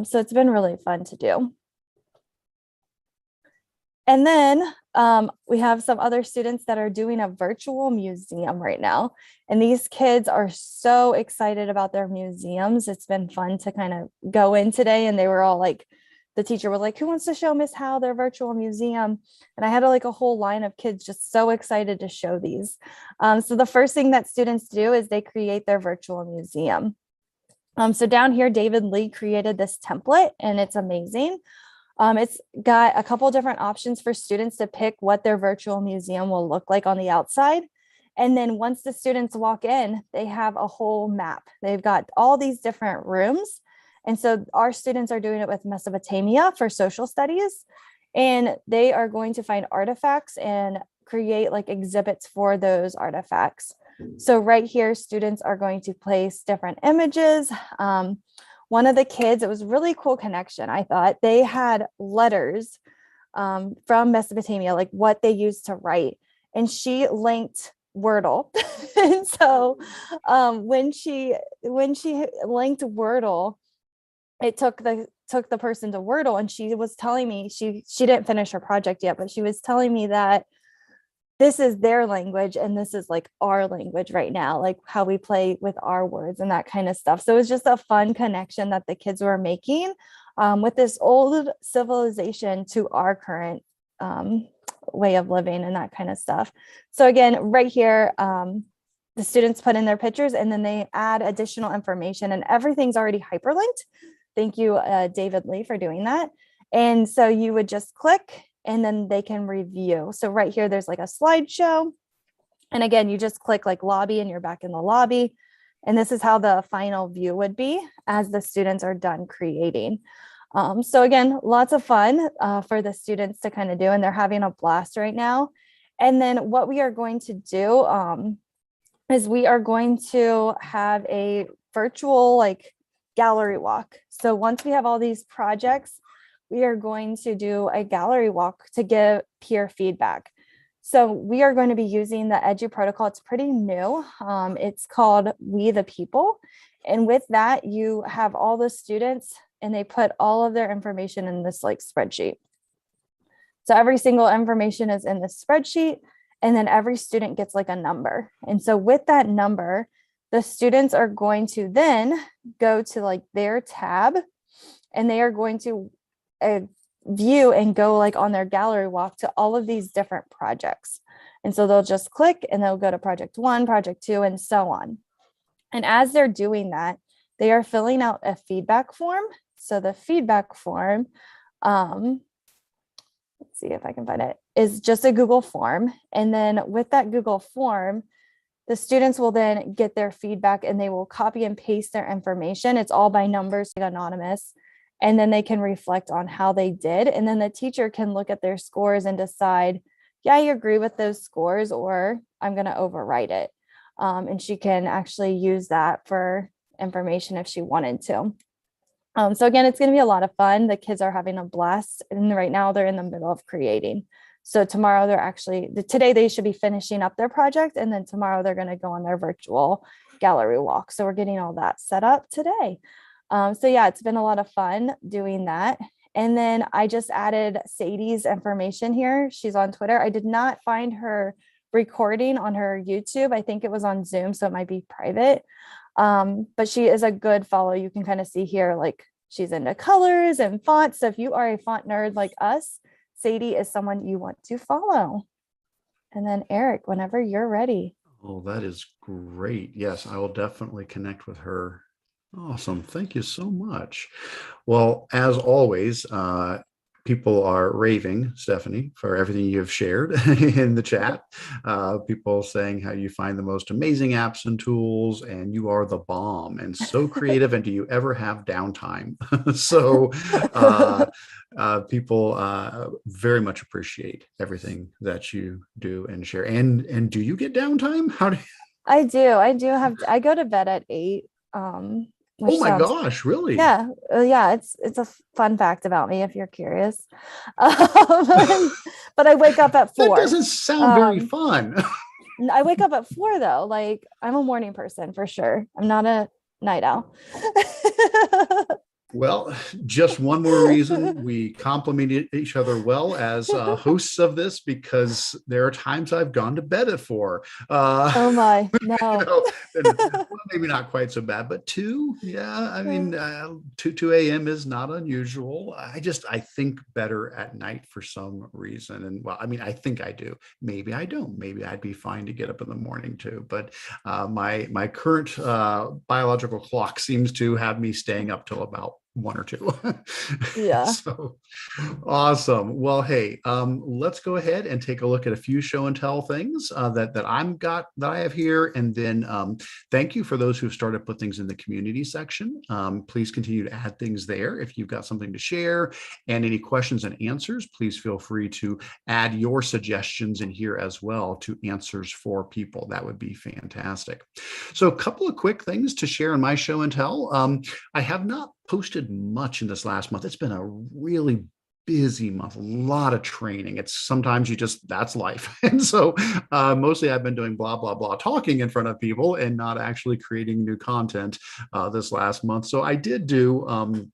So it's been really fun to do. And then we have some other students that are doing a virtual museum right now. And these kids are so excited about their museums. It's been fun to kind of go in today, and they were all like, the teacher was like, who wants to show Miss Howell their virtual museum? And I had like a whole line of kids just so excited to show these. So the first thing that students do is they create their virtual museum. So down here, David Lee created this template, and it's amazing. It's got a couple different options for students to pick what their virtual museum will look like on the outside. And then once the students walk in, they have a whole map. They've got all these different rooms. And so our students are doing it with Mesopotamia for social studies, and they are going to find artifacts and create like exhibits for those artifacts. So right here, students are going to place different images. One of the kids, it was a really cool connection, I thought. They had letters from Mesopotamia, like what they used to write. And she linked Wordle. And so when she linked Wordle, it took the person to Wordle, and she was telling me, she didn't finish her project yet, but she was telling me that this is their language and this is like our language right now, like how we play with our words and that kind of stuff. So it was just a fun connection that the kids were making with this old civilization to our current way of living and that kind of stuff. So again, right here, the students put in their pictures, and then they add additional information, and everything's already hyperlinked. Thank you, David Lee, for doing that. And so you would just click, and then they can review. So right here, there's like a slideshow. And again, you just click like lobby, and you're back in the lobby. And this is how the final view would be as the students are done creating. So again, lots of fun for the students to kind of do, and they're having a blast right now. And then what we are going to do is we are going to have a virtual like gallery walk. So once we have all these projects, we are going to do a gallery walk to give peer feedback. So we are going to be using the Edu protocol. It's pretty new. It's called We the People. And with that, you have all the students, and they put all of their information in this like spreadsheet. So every single information is in this spreadsheet, and then every student gets like a number. And so with that number, the students are going to then go to like their tab, and they are going to view and go like on their gallery walk to all of these different projects. And so they'll just click, and they'll go to project 1, project 2, and so on. And as they're doing that, they are filling out a feedback form. So the feedback form, let's see if I can find it, is just a Google form. And then with that Google form, the students will then get their feedback, and they will copy and paste their information. It's all by numbers, anonymous. And then they can reflect on how they did. And then the teacher can look at their scores and decide, yeah, I agree with those scores, or I'm going to overwrite it. And she can actually use that for information if she wanted to. So again, it's going to be a lot of fun. The kids are having a blast, and right now they're in the middle of creating. So tomorrow today they should be finishing up their project, and then tomorrow they're going to go on their virtual gallery walk. So we're getting all that set up today. So yeah, it's been a lot of fun doing that. And then I just added Sadie's information here. She's on Twitter. I did not find her recording on her YouTube. I think it was on Zoom, so it might be private. But she is a good follow. You can kind of see here, like she's into colors and fonts. So if you are a font nerd like us, Sadie is someone you want to follow. And then Eric, whenever you're ready. Oh, that is great. Yes, I will definitely connect with her. Awesome. Thank you so much. Well, as always, people are raving, Stephanie, for everything you've shared in the chat. People saying how you find the most amazing apps and tools, and you are the bomb and so creative. And do you ever have downtime? So people very much appreciate everything that you do and share. And do you get downtime? How do you... I do have I go to bed at 8. Oh my gosh, really? Yeah. It's a fun fact about me if you're curious. But I wake up at 4. That doesn't sound very fun. I wake up at 4 though. Like I'm a morning person for sure. I'm not a night owl. Well, just one more reason we complement each other well as hosts of this, because there are times I've gone to bed at 4. Oh my, no. Maybe not quite so bad, but 2, yeah. I mean, 2 a.m. is not unusual. I think better at night for some reason. And well, I mean, I think I do. Maybe I don't. Maybe I'd be fine to get up in the morning too. But my current biological clock seems to have me staying up till about 1 or 2. Yeah. So awesome. Well, hey, let's go ahead and take a look at a few show and tell things that I have here, and then thank you for those who've started to put things in the community section. Please continue to add things there if you've got something to share, and any questions and answers. Please feel free to add your suggestions in here as well to answers for people. That would be fantastic. So a couple of quick things to share in my show and tell. I have not posted much in this last month. It's been a really busy month, a lot of training. It's sometimes that's life. And so mostly I've been doing blah, blah, blah, talking in front of people and not actually creating new content this last month. So I did do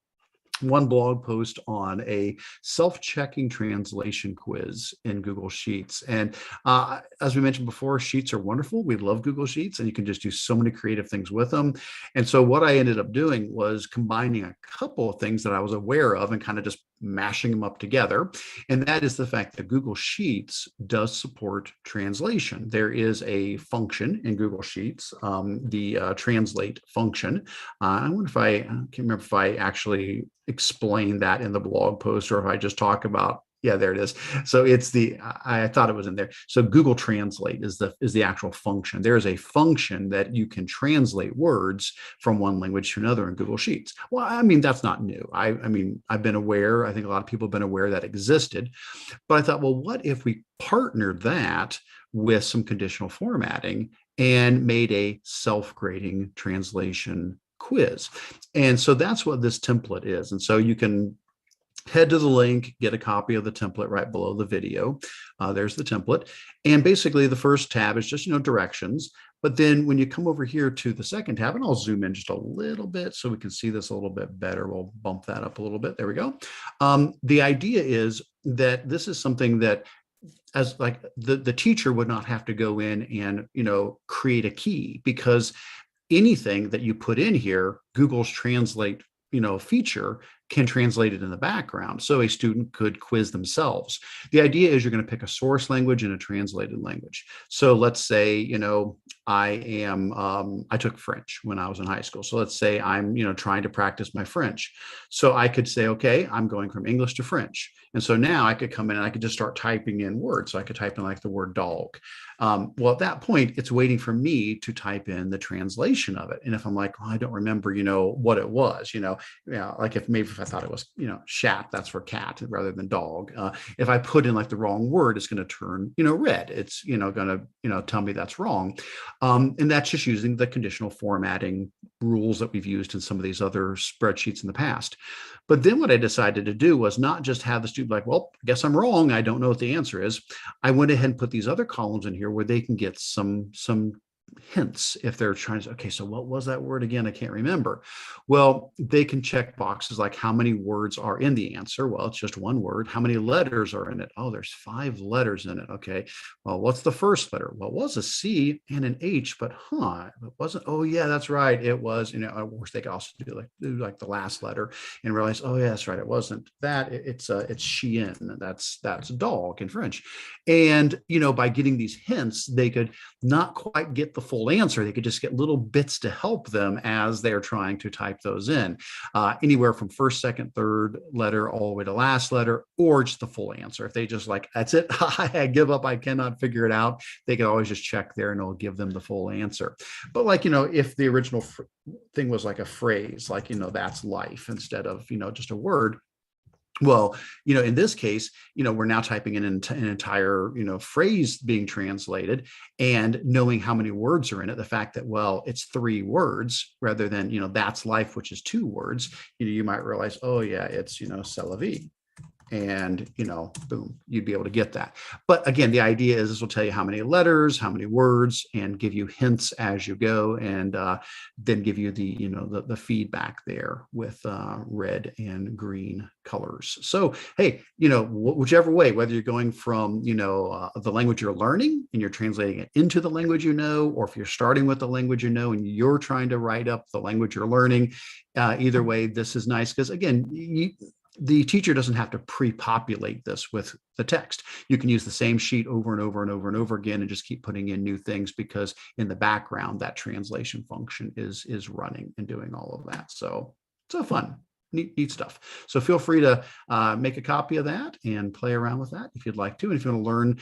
one blog post on a self-checking translation quiz in Google Sheets. And as we mentioned before, Sheets are wonderful. We love Google Sheets, and you can just do so many creative things with them. And so what I ended up doing was combining a couple of things that I was aware of and kind of just mashing them up together. And that is the fact that Google Sheets does support translation. There is a function in Google Sheets, the translate function. I wonder if I can't remember if I actually explain that in the blog post or if I just talk about, yeah, there it is. So it's I thought it was in there. So Google Translate is the actual function. There is a function that you can translate words from one language to another in Google Sheets. Well, I mean, that's not new. I mean, I've been aware, I think a lot of people have been aware that existed, but I thought, well, what if we partnered that with some conditional formatting and made a self-grading translation quiz? And so that's what this template is. And so you can head to the link, get a copy of the template right below the video. There's the template. And basically the first tab is just, directions. But then when you come over here to the second tab, and I'll zoom in just a little bit so we can see this a little bit better. We'll bump that up a little bit. There we go. The idea is that this is something that as like the teacher would not have to go in and, create a key, because anything that you put in here, Google's Translate, feature can translate it in the background. So a student could quiz themselves. The idea is you're going to pick a source language and a translated language. So let's say, I took French when I was in high school. So let's say I'm, trying to practice my French. So I could say, okay, I'm going from English to French. And so now I could come in and I could just start typing in words. So I could type in like the word dog. Well, at that point, it's waiting for me to type in the translation of it. And if I'm like, well, I don't remember, what it was, like if I thought it was, shat, that's for cat rather than dog. If I put in like the wrong word, it's going to turn, red. It's, going to, tell me that's wrong. And that's just using the conditional formatting rules that we've used in some of these other spreadsheets in the past. But then what I decided to do was not just have the student like, well, I guess I'm wrong. I don't know what the answer is. I went ahead and put these other columns in here where they can get some hints if they're trying to, okay, so what was that word again? I can't remember. Well, they can check boxes like how many words are in the answer. Well, it's just one word. How many letters are in it? Oh, there's 5 letters in it. Okay. Well, what's the first letter? Well, it was a C and an H, but it wasn't. Oh, yeah, that's right. It was, of course, they could also do like the last letter and realize, oh, yeah, that's right. It wasn't that. It's chien. That's dog in French. And, by getting these hints, they could not quite get the full answer. They could just get little bits to help them as they're trying to type those in, anywhere from first, second, third letter all the way to last letter, or just the full answer. If they just like, that's it, I give up, I cannot figure it out, they can always just check there and it'll give them the full answer. But like, if the original thing was like a phrase, like, that's life instead of, just a word. Well, in this case, we're now typing in an entire, phrase being translated, and knowing how many words are in it. The fact that, well, it's 3 words rather than, that's life, which is 2 words, you might realize, oh yeah, it's, c'est la vie. And, boom, you'd be able to get that. But again, the idea is this will tell you how many letters, how many words, and give you hints as you go, and then give you the, the feedback there with red and green colors. So, hey, whichever way, whether you're going from, the language you're learning and you're translating it into the language or if you're starting with the language and you're trying to write up the language you're learning, either way, this is nice because, again, the teacher doesn't have to pre-populate this with the text. You can use the same sheet over and over and over and over again and just keep putting in new things because in the background, that translation function is running and doing all of that. So fun. Neat stuff. So feel free to make a copy of that and play around with that if you'd like to. And if you want to learn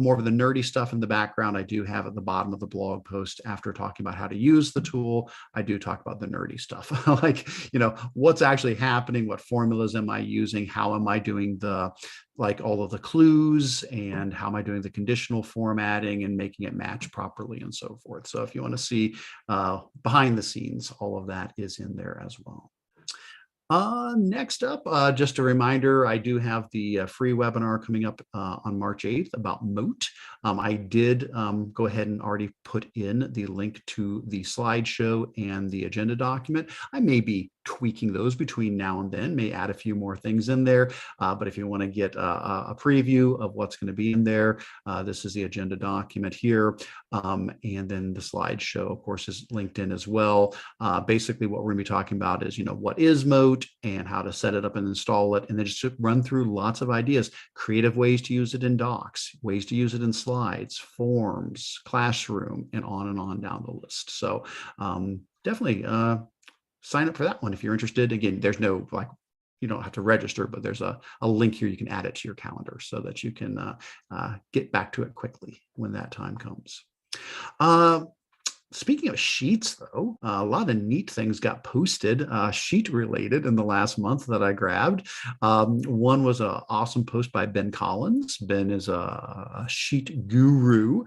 more of the nerdy stuff in the background, I do have at the bottom of the blog post, after talking about how to use the tool, I do talk about the nerdy stuff, like, what's actually happening, what formulas am I using, how am I doing like all of the clues, and how am I doing the conditional formatting and making it match properly and so forth. So if you want to see behind the scenes, all of that is in there as well. Next up, just a reminder, I do have the free webinar coming up on March 8th about Moat. I did go ahead and already put in the link to the slideshow and the agenda document. I may be tweaking those between now and then, may add a few more things in there. But if you want to get a preview of what's going to be in there, this is the agenda document here. And then the slideshow, of course, is linked in as well. Basically, what we're going to be talking about is, what is Moat and how to set it up and install it. And then just run through lots of ideas, creative ways to use it in docs, ways to use it in slides, forms, classroom, and on down the list. So definitely sign up for that one if you're interested. Again, there's no you don't have to register, but there's a link here. You can add it to your calendar so that you can get back to it quickly when that time comes. Speaking of sheets, though, a lot of neat things got posted sheet related in the last month that I grabbed. One was an awesome post by Ben Collins. Ben is a sheet guru.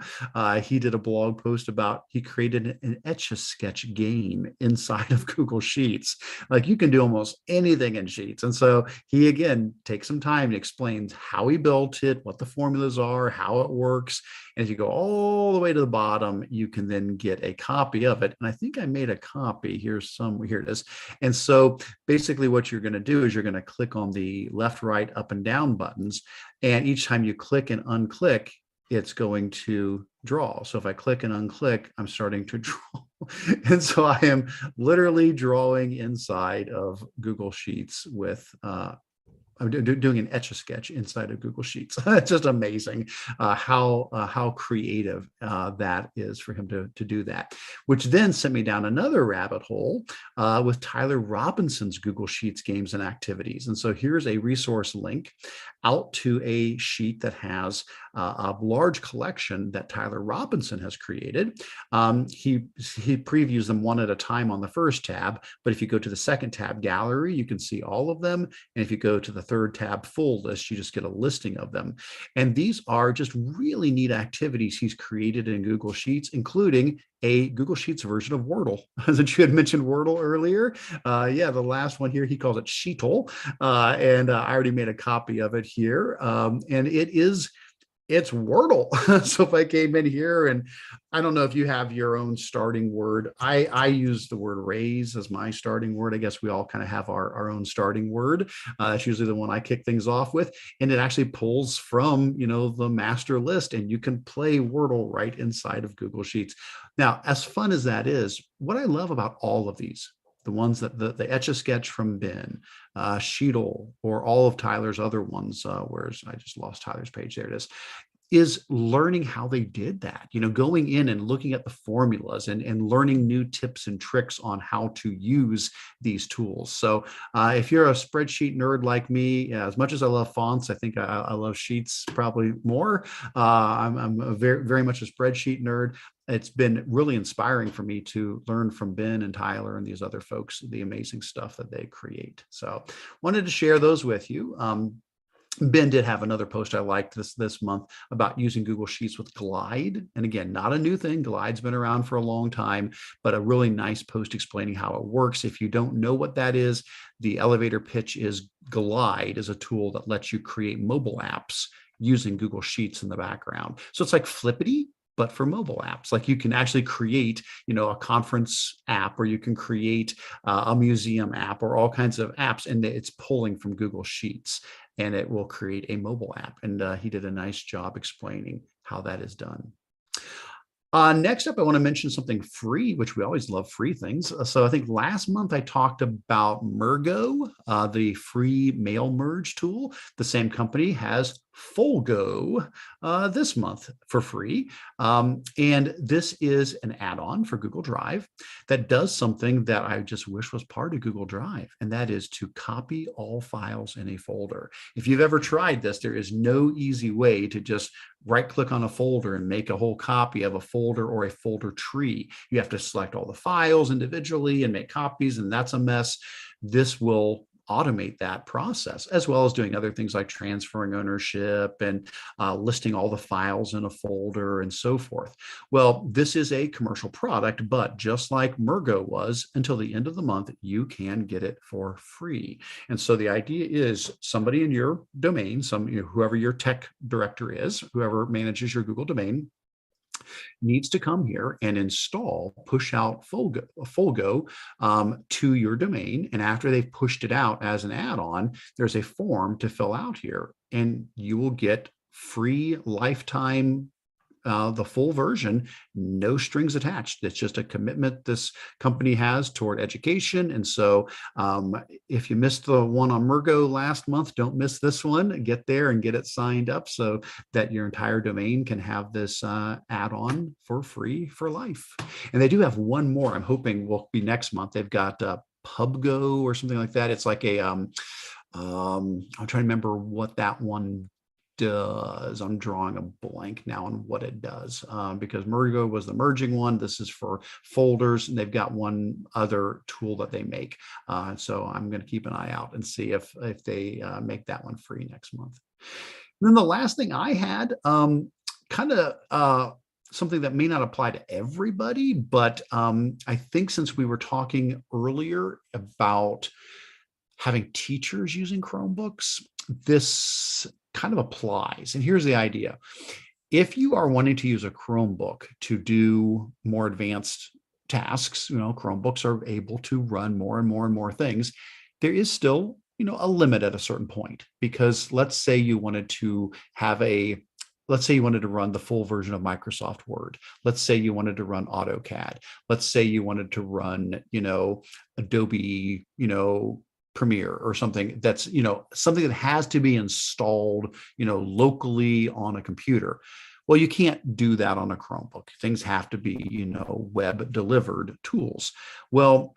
He did a blog post about he created an Etch-a-Sketch game inside of Google Sheets. Like, you can do almost anything in Sheets. And so he, again, takes some time and explains how he built it, what the formulas are, how it works. And if you go all the way to the bottom, you can then get a copy of it. And I think I made a copy. Here it is. And so basically what you're going to do is you're going to click on the left, right, up, and down buttons. And each time you click and unclick, it's going to draw. So if I click and unclick, I'm starting to draw. And so I am literally drawing inside of Google Sheets with I'm doing an Etch-a-Sketch inside of Google Sheets. It's just amazing how creative that is for him to do that, which then sent me down another rabbit hole with Tyler Robinson's Google Sheets games and activities. And so here's a resource link out to a sheet that has a large collection that Tyler Robinson has created. He previews them one at a time on the first tab, but if you go to the second tab, Gallery, you can see all of them. And if you go to the third tab, Full List, you just get a listing of them. And these are just really neat activities he's created in Google Sheets, including a Google Sheets version of Wordle. Since you had mentioned Wordle earlier, yeah, the last one here, he calls it Sheetle, and I already made a copy of it here. And it is It's Wordle. So if I came in here, and I don't know if you have your own starting word. I use the word raise as my starting word. I guess we all kind of have our own starting word. That's usually the one I kick things off with. And it actually pulls from, the master list, and you can play Wordle right inside of Google Sheets. Now, as fun as that is, what I love about all of these, the ones that the Etch-a-Sketch from Ben, Sheetle, or all of Tyler's other ones, where's I just lost Tyler's page. There it is learning how they did that, going in and looking at the formulas and learning new tips and tricks on how to use these tools. So if you're a spreadsheet nerd like me, as much as I love fonts, I think I love sheets probably more. I'm a very, very much a spreadsheet nerd. It's been really inspiring for me to learn from Ben and Tyler and these other folks, the amazing stuff that they create. So wanted to share those with you. Ben did have another post I liked this month about using Google Sheets with Glide. And again, not a new thing. Glide's been around for a long time, but a really nice post explaining how it works. If you don't know what that is, the elevator pitch is Glide is a tool that lets you create mobile apps using Google Sheets in the background. So it's like Flippity, but for mobile apps. Like you can actually create, a conference app, or you can create a museum app, or all kinds of apps, and it's pulling from Google Sheets, and it will create a mobile app. And he did a nice job explaining how that is done. Next up, I want to mention something free, which we always love free things. So I think last month I talked about Mergo, the free mail merge tool. The same company has Folgo this month for free. And this is an add-on for Google Drive that does something that I just wish was part of Google Drive, and that is to copy all files in a folder. If you've ever tried this, there is no easy way to just right-click on a folder and make a whole copy of a folder or a folder tree. You have to select all the files individually and make copies, and that's a mess. This will automate that process, as well as doing other things like transferring ownership and listing all the files in a folder and so forth. Well, this is a commercial product, but just like Mergo was, until the end of the month, you can get it for free. And so the idea is somebody in your domain, whoever your tech director is, whoever manages your Google domain, needs to come here and push out Folgo to your domain. And after they've pushed it out as an add-on, there's a form to fill out here, and you will get free lifetime, the full version, no strings attached. It's just a commitment this company has toward education. And so if you missed the one on Mergo last month, don't miss this one. Get there and get it signed up so that your entire domain can have this add-on for free for life. And they do have one more, I'm hoping will be next month. They've got PubGo or something like that. It's like a, I'm trying to remember what that one does. I'm drawing a blank now on what it does, because Mergo was the merging one. This is for folders, and they've got one other tool that they make. So I'm going to keep an eye out and see if they make that one free next month. And then the last thing I had, kind of something that may not apply to everybody, but I think since we were talking earlier about having teachers using Chromebooks, this kind of applies. And here's the idea. If you are wanting to use a Chromebook to do more advanced tasks, Chromebooks are able to run more and more and more things. There is still, a limit at a certain point, because let's say you wanted to run the full version of Microsoft Word. Let's say you wanted to run AutoCAD. Let's say you wanted to run, Adobe, Premiere or something that's, something that has to be installed, locally on a computer. Well, you can't do that on a Chromebook. Things have to be, web delivered tools. Well,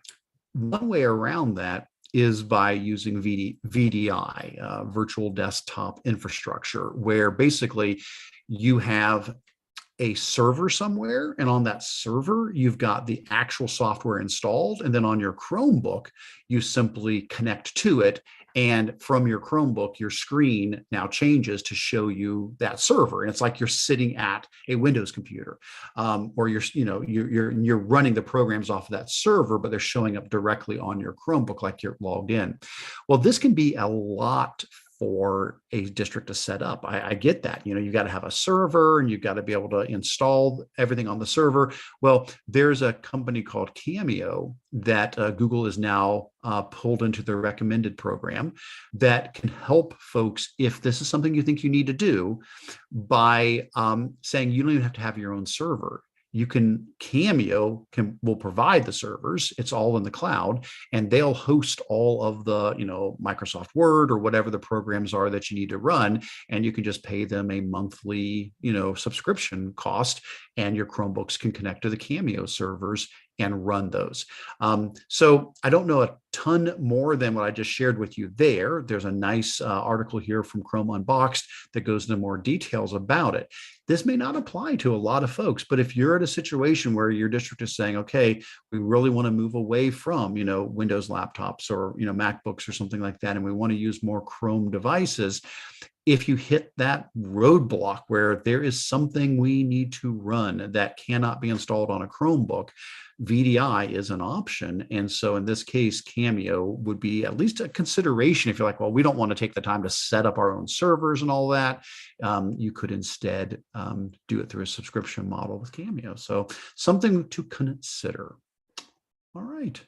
one way around that is by using VDI, virtual desktop infrastructure, where basically you have a server somewhere, and on that server, you've got the actual software installed. And then on your Chromebook, you simply connect to it. And from your Chromebook, your screen now changes to show you that server. And it's like you're sitting at a Windows computer, or you're running the programs off of that server, but they're showing up directly on your Chromebook like you're logged in. Well, this can be a lot for a district to set up. I get that. You got to have a server and you've got to be able to install everything on the server. Well, there's a company called Cameo that Google is now pulled into their recommended program that can help folks if this is something you think you need to do by saying you don't even have to have your own server. Cameo will provide the servers. It's all in the cloud, and they'll host all of the, Microsoft Word or whatever the programs are that you need to run. And you can just pay them a monthly, subscription cost, and your Chromebooks can connect to the Cameo servers and run those. So I don't know a ton more than what I just shared with you there. There's a nice article here from Chrome Unboxed that goes into more details about it. This may not apply to a lot of folks, but if you're at a situation where your district is saying, okay, we really want to move away from, Windows laptops or, MacBooks or something like that, and we want to use more Chrome devices, if you hit that roadblock where there is something we need to run that cannot be installed on a Chromebook, VDI is an option. And so in this case, Cameo would be at least a consideration. If you're like, well, we don't want to take the time to set up our own servers and all that, you could instead do it through a subscription model with Cameo. So something to consider. All right.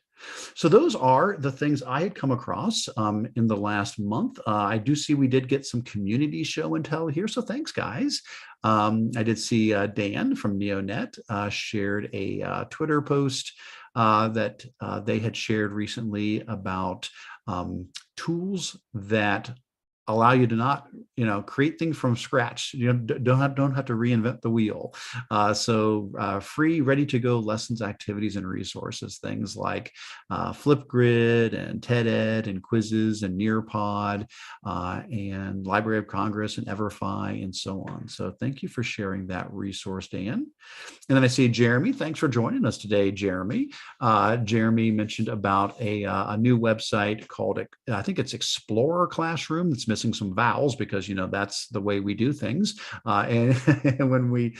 So those are the things I had come across in the last month. I do see we did get some community show and tell here. So thanks, guys. I did see Dan from NeoNet shared a Twitter post that they had shared recently about tools that allow you to not, create things from scratch. You don't have to reinvent the wheel. So free, ready to go lessons, activities, and resources, things like Flipgrid and TED-Ed and quizzes and Nearpod and Library of Congress and Everfi and so on. So thank you for sharing that resource, Dan. And then I see Jeremy. Thanks for joining us today, Jeremy. Jeremy mentioned about a new website called, I think it's Explorer Classroom. That's missing some vowels because that's the way we do things and when we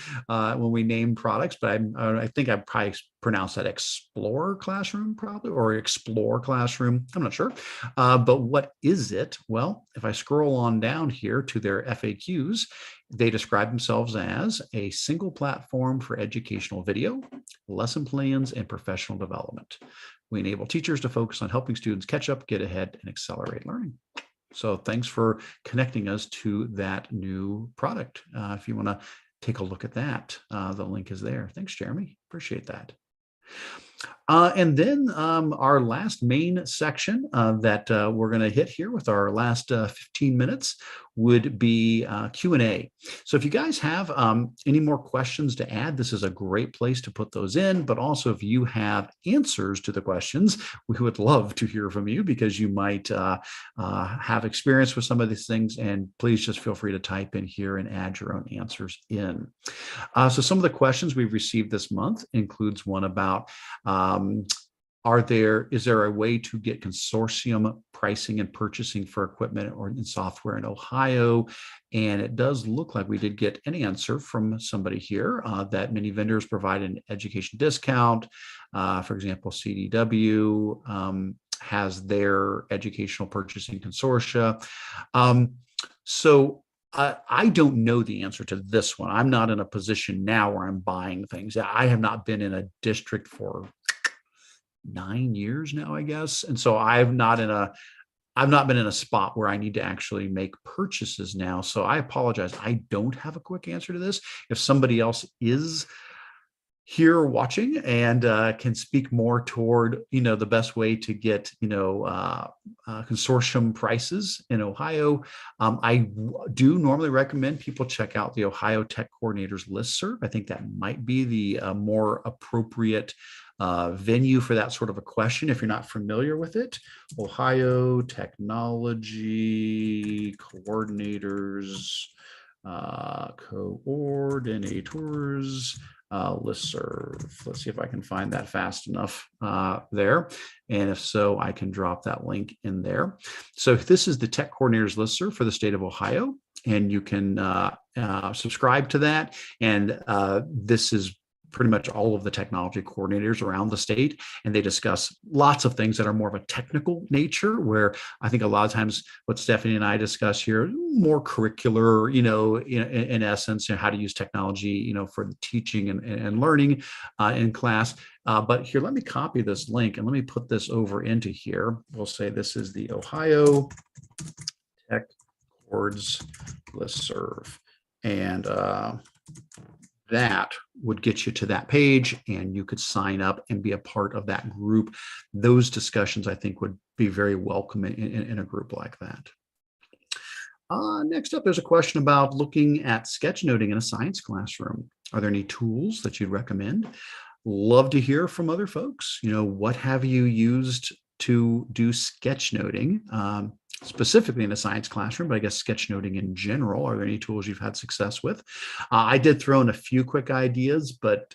name products. But I think I probably pronounced that Explorer Classroom probably, or Explore Classroom. I'm not sure. But what is it? Well, if I scroll on down here to their FAQs, they describe themselves as a single platform for educational video, lesson plans, and professional development. We enable teachers to focus on helping students catch up, get ahead, and accelerate learning. So thanks for connecting us to that new product. If you want to take a look at that, the link is there. Thanks, Jeremy. Appreciate that. And then our last main section that we're going to hit here with our last 15 minutes would be Q&A. So if you guys have any more questions to add, this is a great place to put those in. But also if you have answers to the questions, we would love to hear from you because you might have experience with some of these things. And please just feel free to type in here and add your own answers in. So some of the questions we've received this month includes one about is there a way to get consortium pricing and purchasing for equipment or in software in Ohio? And it does look like we did get an answer from somebody here that many vendors provide an education discount. For example, CDW has their educational purchasing consortia. So I don't know the answer to this one. I'm not in a position now where I'm buying things. I have not been in a district for 9 years now, I guess. And so I've not been in a spot where I need to actually make purchases now. So I apologize. I don't have a quick answer to this. If somebody else is here watching and can speak more toward, the best way to get, consortium prices in Ohio, I do normally recommend people check out the Ohio Tech Coordinators listserv. I think that might be the more appropriate venue for that sort of a question if you're not familiar with it. Ohio Technology Coordinators listserv. Let's see if I can find that fast enough there. And if so, I can drop that link in there. So this is the Tech Coordinators listserv for the state of Ohio, and you can subscribe to that. And this is pretty much all of the technology coordinators around the state, and they discuss lots of things that are more of a technical nature, where I think a lot of times what Stephanie and I discuss here, more curricular, in essence, how to use technology, for the teaching and learning in class. But here, let me copy this link and let me put this over into here. We'll say this is the Ohio Tech Boards listserv. And that would get you to that page, and you could sign up and be a part of that group. Those discussions, I think, would be very welcome in a group like that. Next up, there's a question about looking at sketchnoting in a science classroom. Are there any tools that you'd recommend? Love to hear from other folks. What have you used to do sketchnoting? Specifically in a science classroom, but I guess sketchnoting in general. Are there any tools you've had success with? I did throw in a few quick ideas, but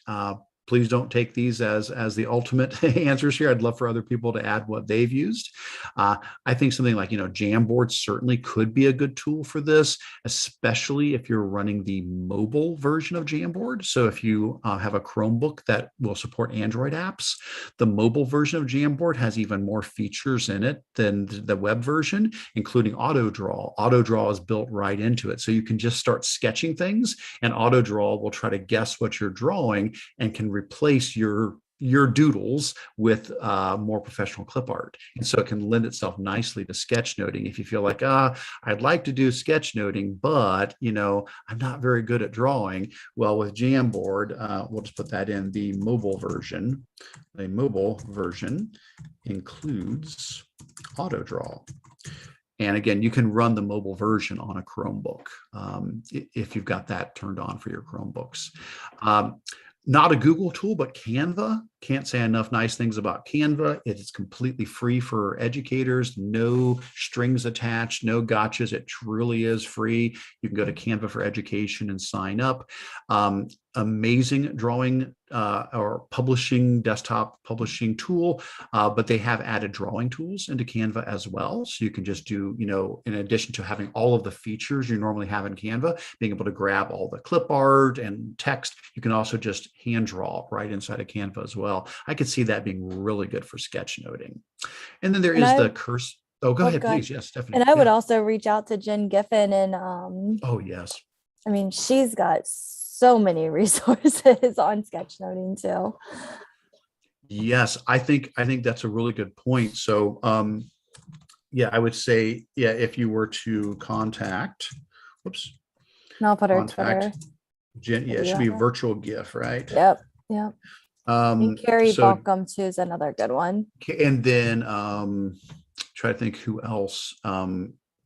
please don't take these as the ultimate answers here. I'd love for other people to add what they've used. I think something like, Jamboard certainly could be a good tool for this, especially if you're running the mobile version of Jamboard. So if you have a Chromebook that will support Android apps, the mobile version of Jamboard has even more features in it than the web version, including auto draw. Auto draw is built right into it. So you can just start sketching things, and auto draw will try to guess what you're drawing and can replace your doodles with more professional clip art. And so it can lend itself nicely to sketchnoting. If you feel like, I'd like to do sketchnoting, but I'm not very good at drawing. Well, with Jamboard, we'll just put that in the mobile version. The mobile version includes auto draw. And again, you can run the mobile version on a Chromebook if you've got that turned on for your Chromebooks. Not a Google tool, but Canva. Can't say enough nice things about Canva. It is completely free for educators, no strings attached, no gotchas. It truly is free. You can go to Canva for Education and sign up. Amazing drawing or desktop publishing tool, but they have added drawing tools into Canva as well. So you can just do, in addition to having all of the features you normally have in Canva, being able to grab all the clip art and text, you can also just hand draw right inside of Canva as well. I could see that being really good for sketchnoting. And then there is the curse. Oh, go ahead, please. Yes, Stephanie. And I would also reach out to Jen Giffen, and oh, yes. I mean, she's got so many resources on sketchnoting too. Yes, I think that's a really good point. So yeah, I would say, if you were to contact, whoops. And I'll put her Twitter. Jen, it should be virtual GIF, right? Yep. And Carrie Balcom too is another good one. And then try to think who else.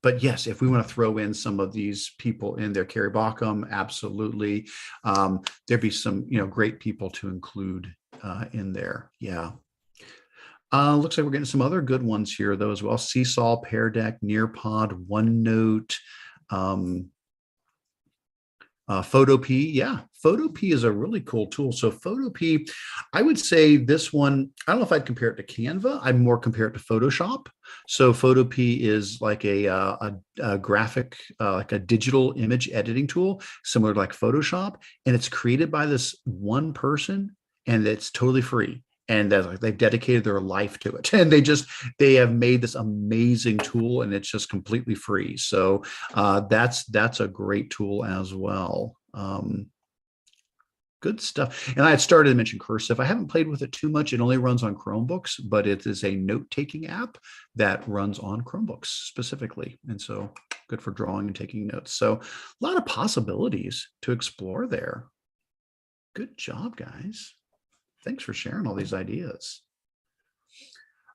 But yes, if we want to throw in some of these people in there, Carrie Balcom, absolutely. There'd be some, great people to include in there. Yeah. Looks like we're getting some other good ones here though as well. Seesaw, Pear Deck, Nearpod, OneNote, Photopea. Yeah, Photopea is a really cool tool. So Photopea, I would say this one, I don't know if I'd compare it to Canva. I'd more compare it to Photoshop. So Photopea is like a graphic, like a digital image editing tool, similar to like Photoshop. And it's created by this one person, and it's totally free. And they've dedicated their life to it, and they have made this amazing tool, and it's just completely free. So that's a great tool as well. Good stuff. And I had started to mention Cursive. I haven't played with it too much. It only runs on Chromebooks, but it is a note-taking app that runs on Chromebooks specifically. And so good for drawing and taking notes. So a lot of possibilities to explore there. Good job, guys. Thanks for sharing all these ideas.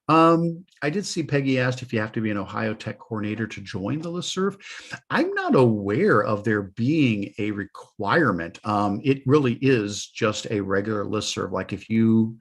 I did see Peggy asked if you have to be an Ohio Tech coordinator to join the listserv. I'm not aware of there being a requirement. It really is just a regular listserv. Like if you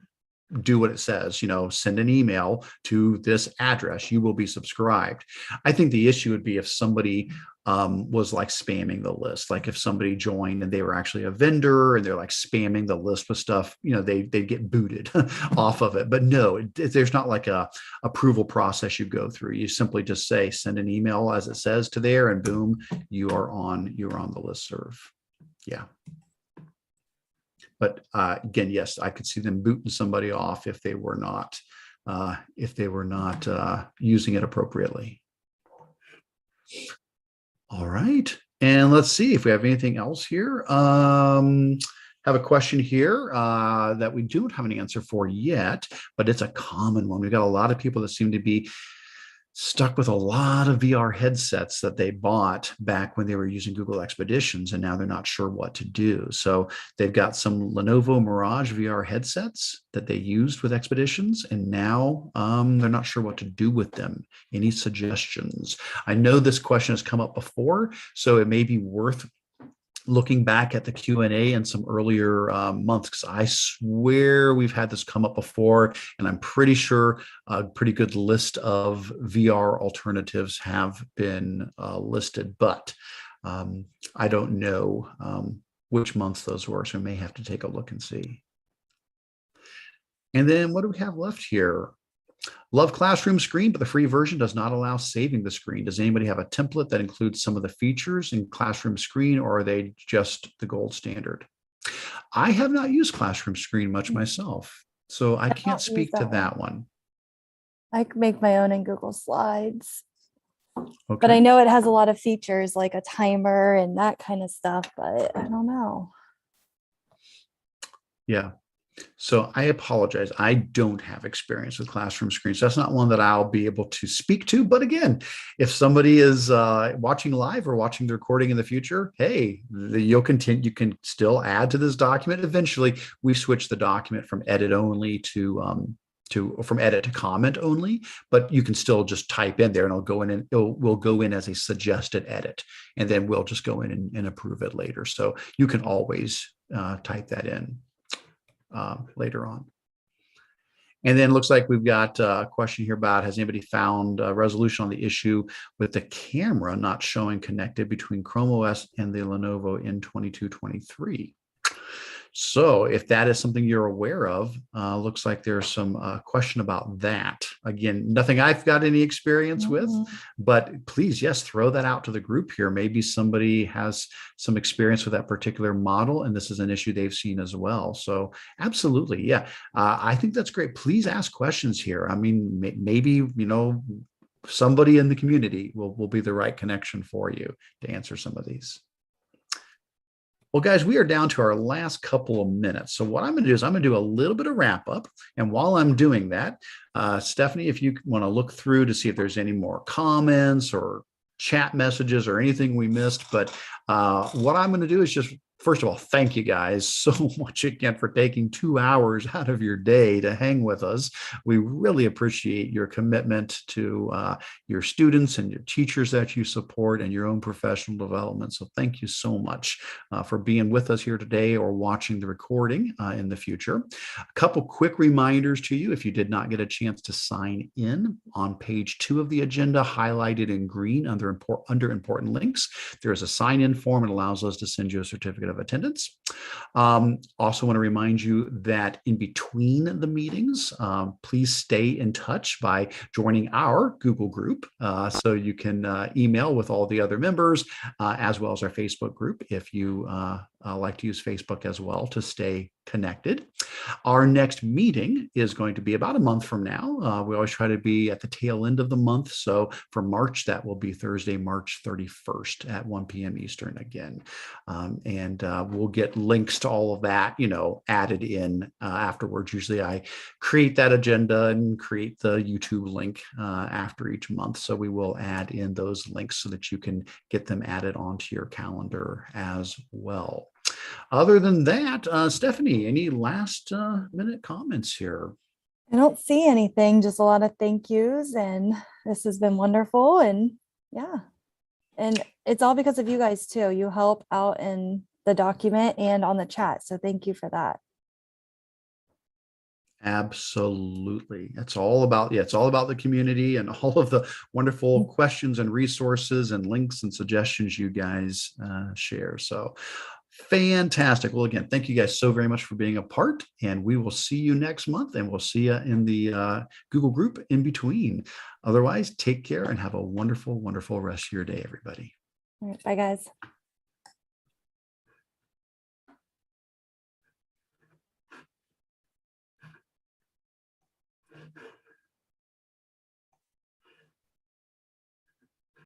do what it says, send an email to this address, you will be subscribed. I think the issue would be if somebody was like spamming the list. Like if somebody joined and they were actually a vendor and they're like spamming the list with stuff, they get booted off of it. But no, there's not like a approval process you go through. You simply just say, send an email as it says to there, and boom, you're on the listserv. Yeah. But again, yes, I could see them booting somebody off if they were not using it appropriately. All right. And let's see if we have anything else here. Have a question here that we don't have an answer for yet, but it's a common one. We've got a lot of people that seem to be stuck with a lot of VR headsets that they bought back when they were using Google Expeditions, and now they're not sure what to do. So they've got some Lenovo Mirage VR headsets that they used with Expeditions, and now they're not sure what to do with them. Any suggestions? I know this question has come up before, so it may be worth looking back at the Q&A in some earlier months, because I swear we've had this come up before, and I'm pretty sure a pretty good list of VR alternatives have been listed, but I don't know which months those were, so we may have to take a look and see. And then what do we have left here? Love Classroom screen, but the free version does not allow saving the screen. Does anybody have a template that includes some of the features in Classroom screen, or are they just the gold standard? I have not used Classroom screen much myself, so I can't speak to that one. I can make my own in Google Slides. Okay. But I know it has a lot of features like a timer and that kind of stuff, but I don't know. Yeah. So I apologize. I don't have experience with Classroom screens. That's not one that I'll be able to speak to. But again, if somebody is watching live or watching the recording in the future, hey, you'll continue. You can still add to this document. Eventually, we switch the document from edit only to from edit to comment only, but you can still just type in there and it'll go in and will go in as a suggested edit, and then we'll just go in and approve it later. So you can always type that in later on. And then it looks like we've got a question here about, has anybody found a resolution on the issue with the camera not showing connected between Chrome OS and the Lenovo N2223? So if that is something you're aware of, looks like there's some question about that. Again, nothing I've got any experience with, but please, yes, throw that out to the group here. Maybe somebody has some experience with that particular model, and this is an issue they've seen as well. So absolutely, yeah, I think that's great. Please ask questions here. I mean, maybe, somebody in the community will be the right connection for you to answer some of these. Well, guys, we are down to our last couple of minutes. So what I'm going to do is I'm going to do a little bit of wrap up. And while I'm doing that, Stephanie, if you want to look through to see if there's any more comments or chat messages or anything we missed. But what I'm going to do is just, first of all, thank you guys so much again for taking 2 hours out of your day to hang with us. We really appreciate your commitment to your students and your teachers that you support and your own professional development. So thank you so much for being with us here today or watching the recording in the future. A couple quick reminders to you. If you did not get a chance to sign in, on page 2 of the agenda, highlighted in green under important links, there is a sign-in form. It allows us to send you a certificate of attendance. Also want to remind you that in between the meetings, please stay in touch by joining our Google group. So you can email with all the other members, as well as our Facebook group if you like to use Facebook as well to stay connected. Our next meeting is going to be about a month from now. We always try to be at the tail end of the month. So for March, that will be Thursday, March 31st at 1 p.m. Eastern again. And we'll get links to all of that, added in afterwards. Usually I create that agenda and create the YouTube link after each month. So we will add in those links so that you can get them added onto your calendar as well. Other than that, Stephanie, any last minute comments here? I don't see anything, just a lot of thank yous, and this has been wonderful. And yeah, and it's all because of you guys too. You help out in the document and on the chat. So thank you for that. Absolutely. It's all about the community and all of the wonderful questions and resources and links and suggestions you guys share. So fantastic. Well, again, thank you guys so very much for being a part, and we will see you next month, and we'll see you in the Google group in between. Otherwise, take care and have a wonderful, wonderful rest of your day, everybody. All right, bye, guys.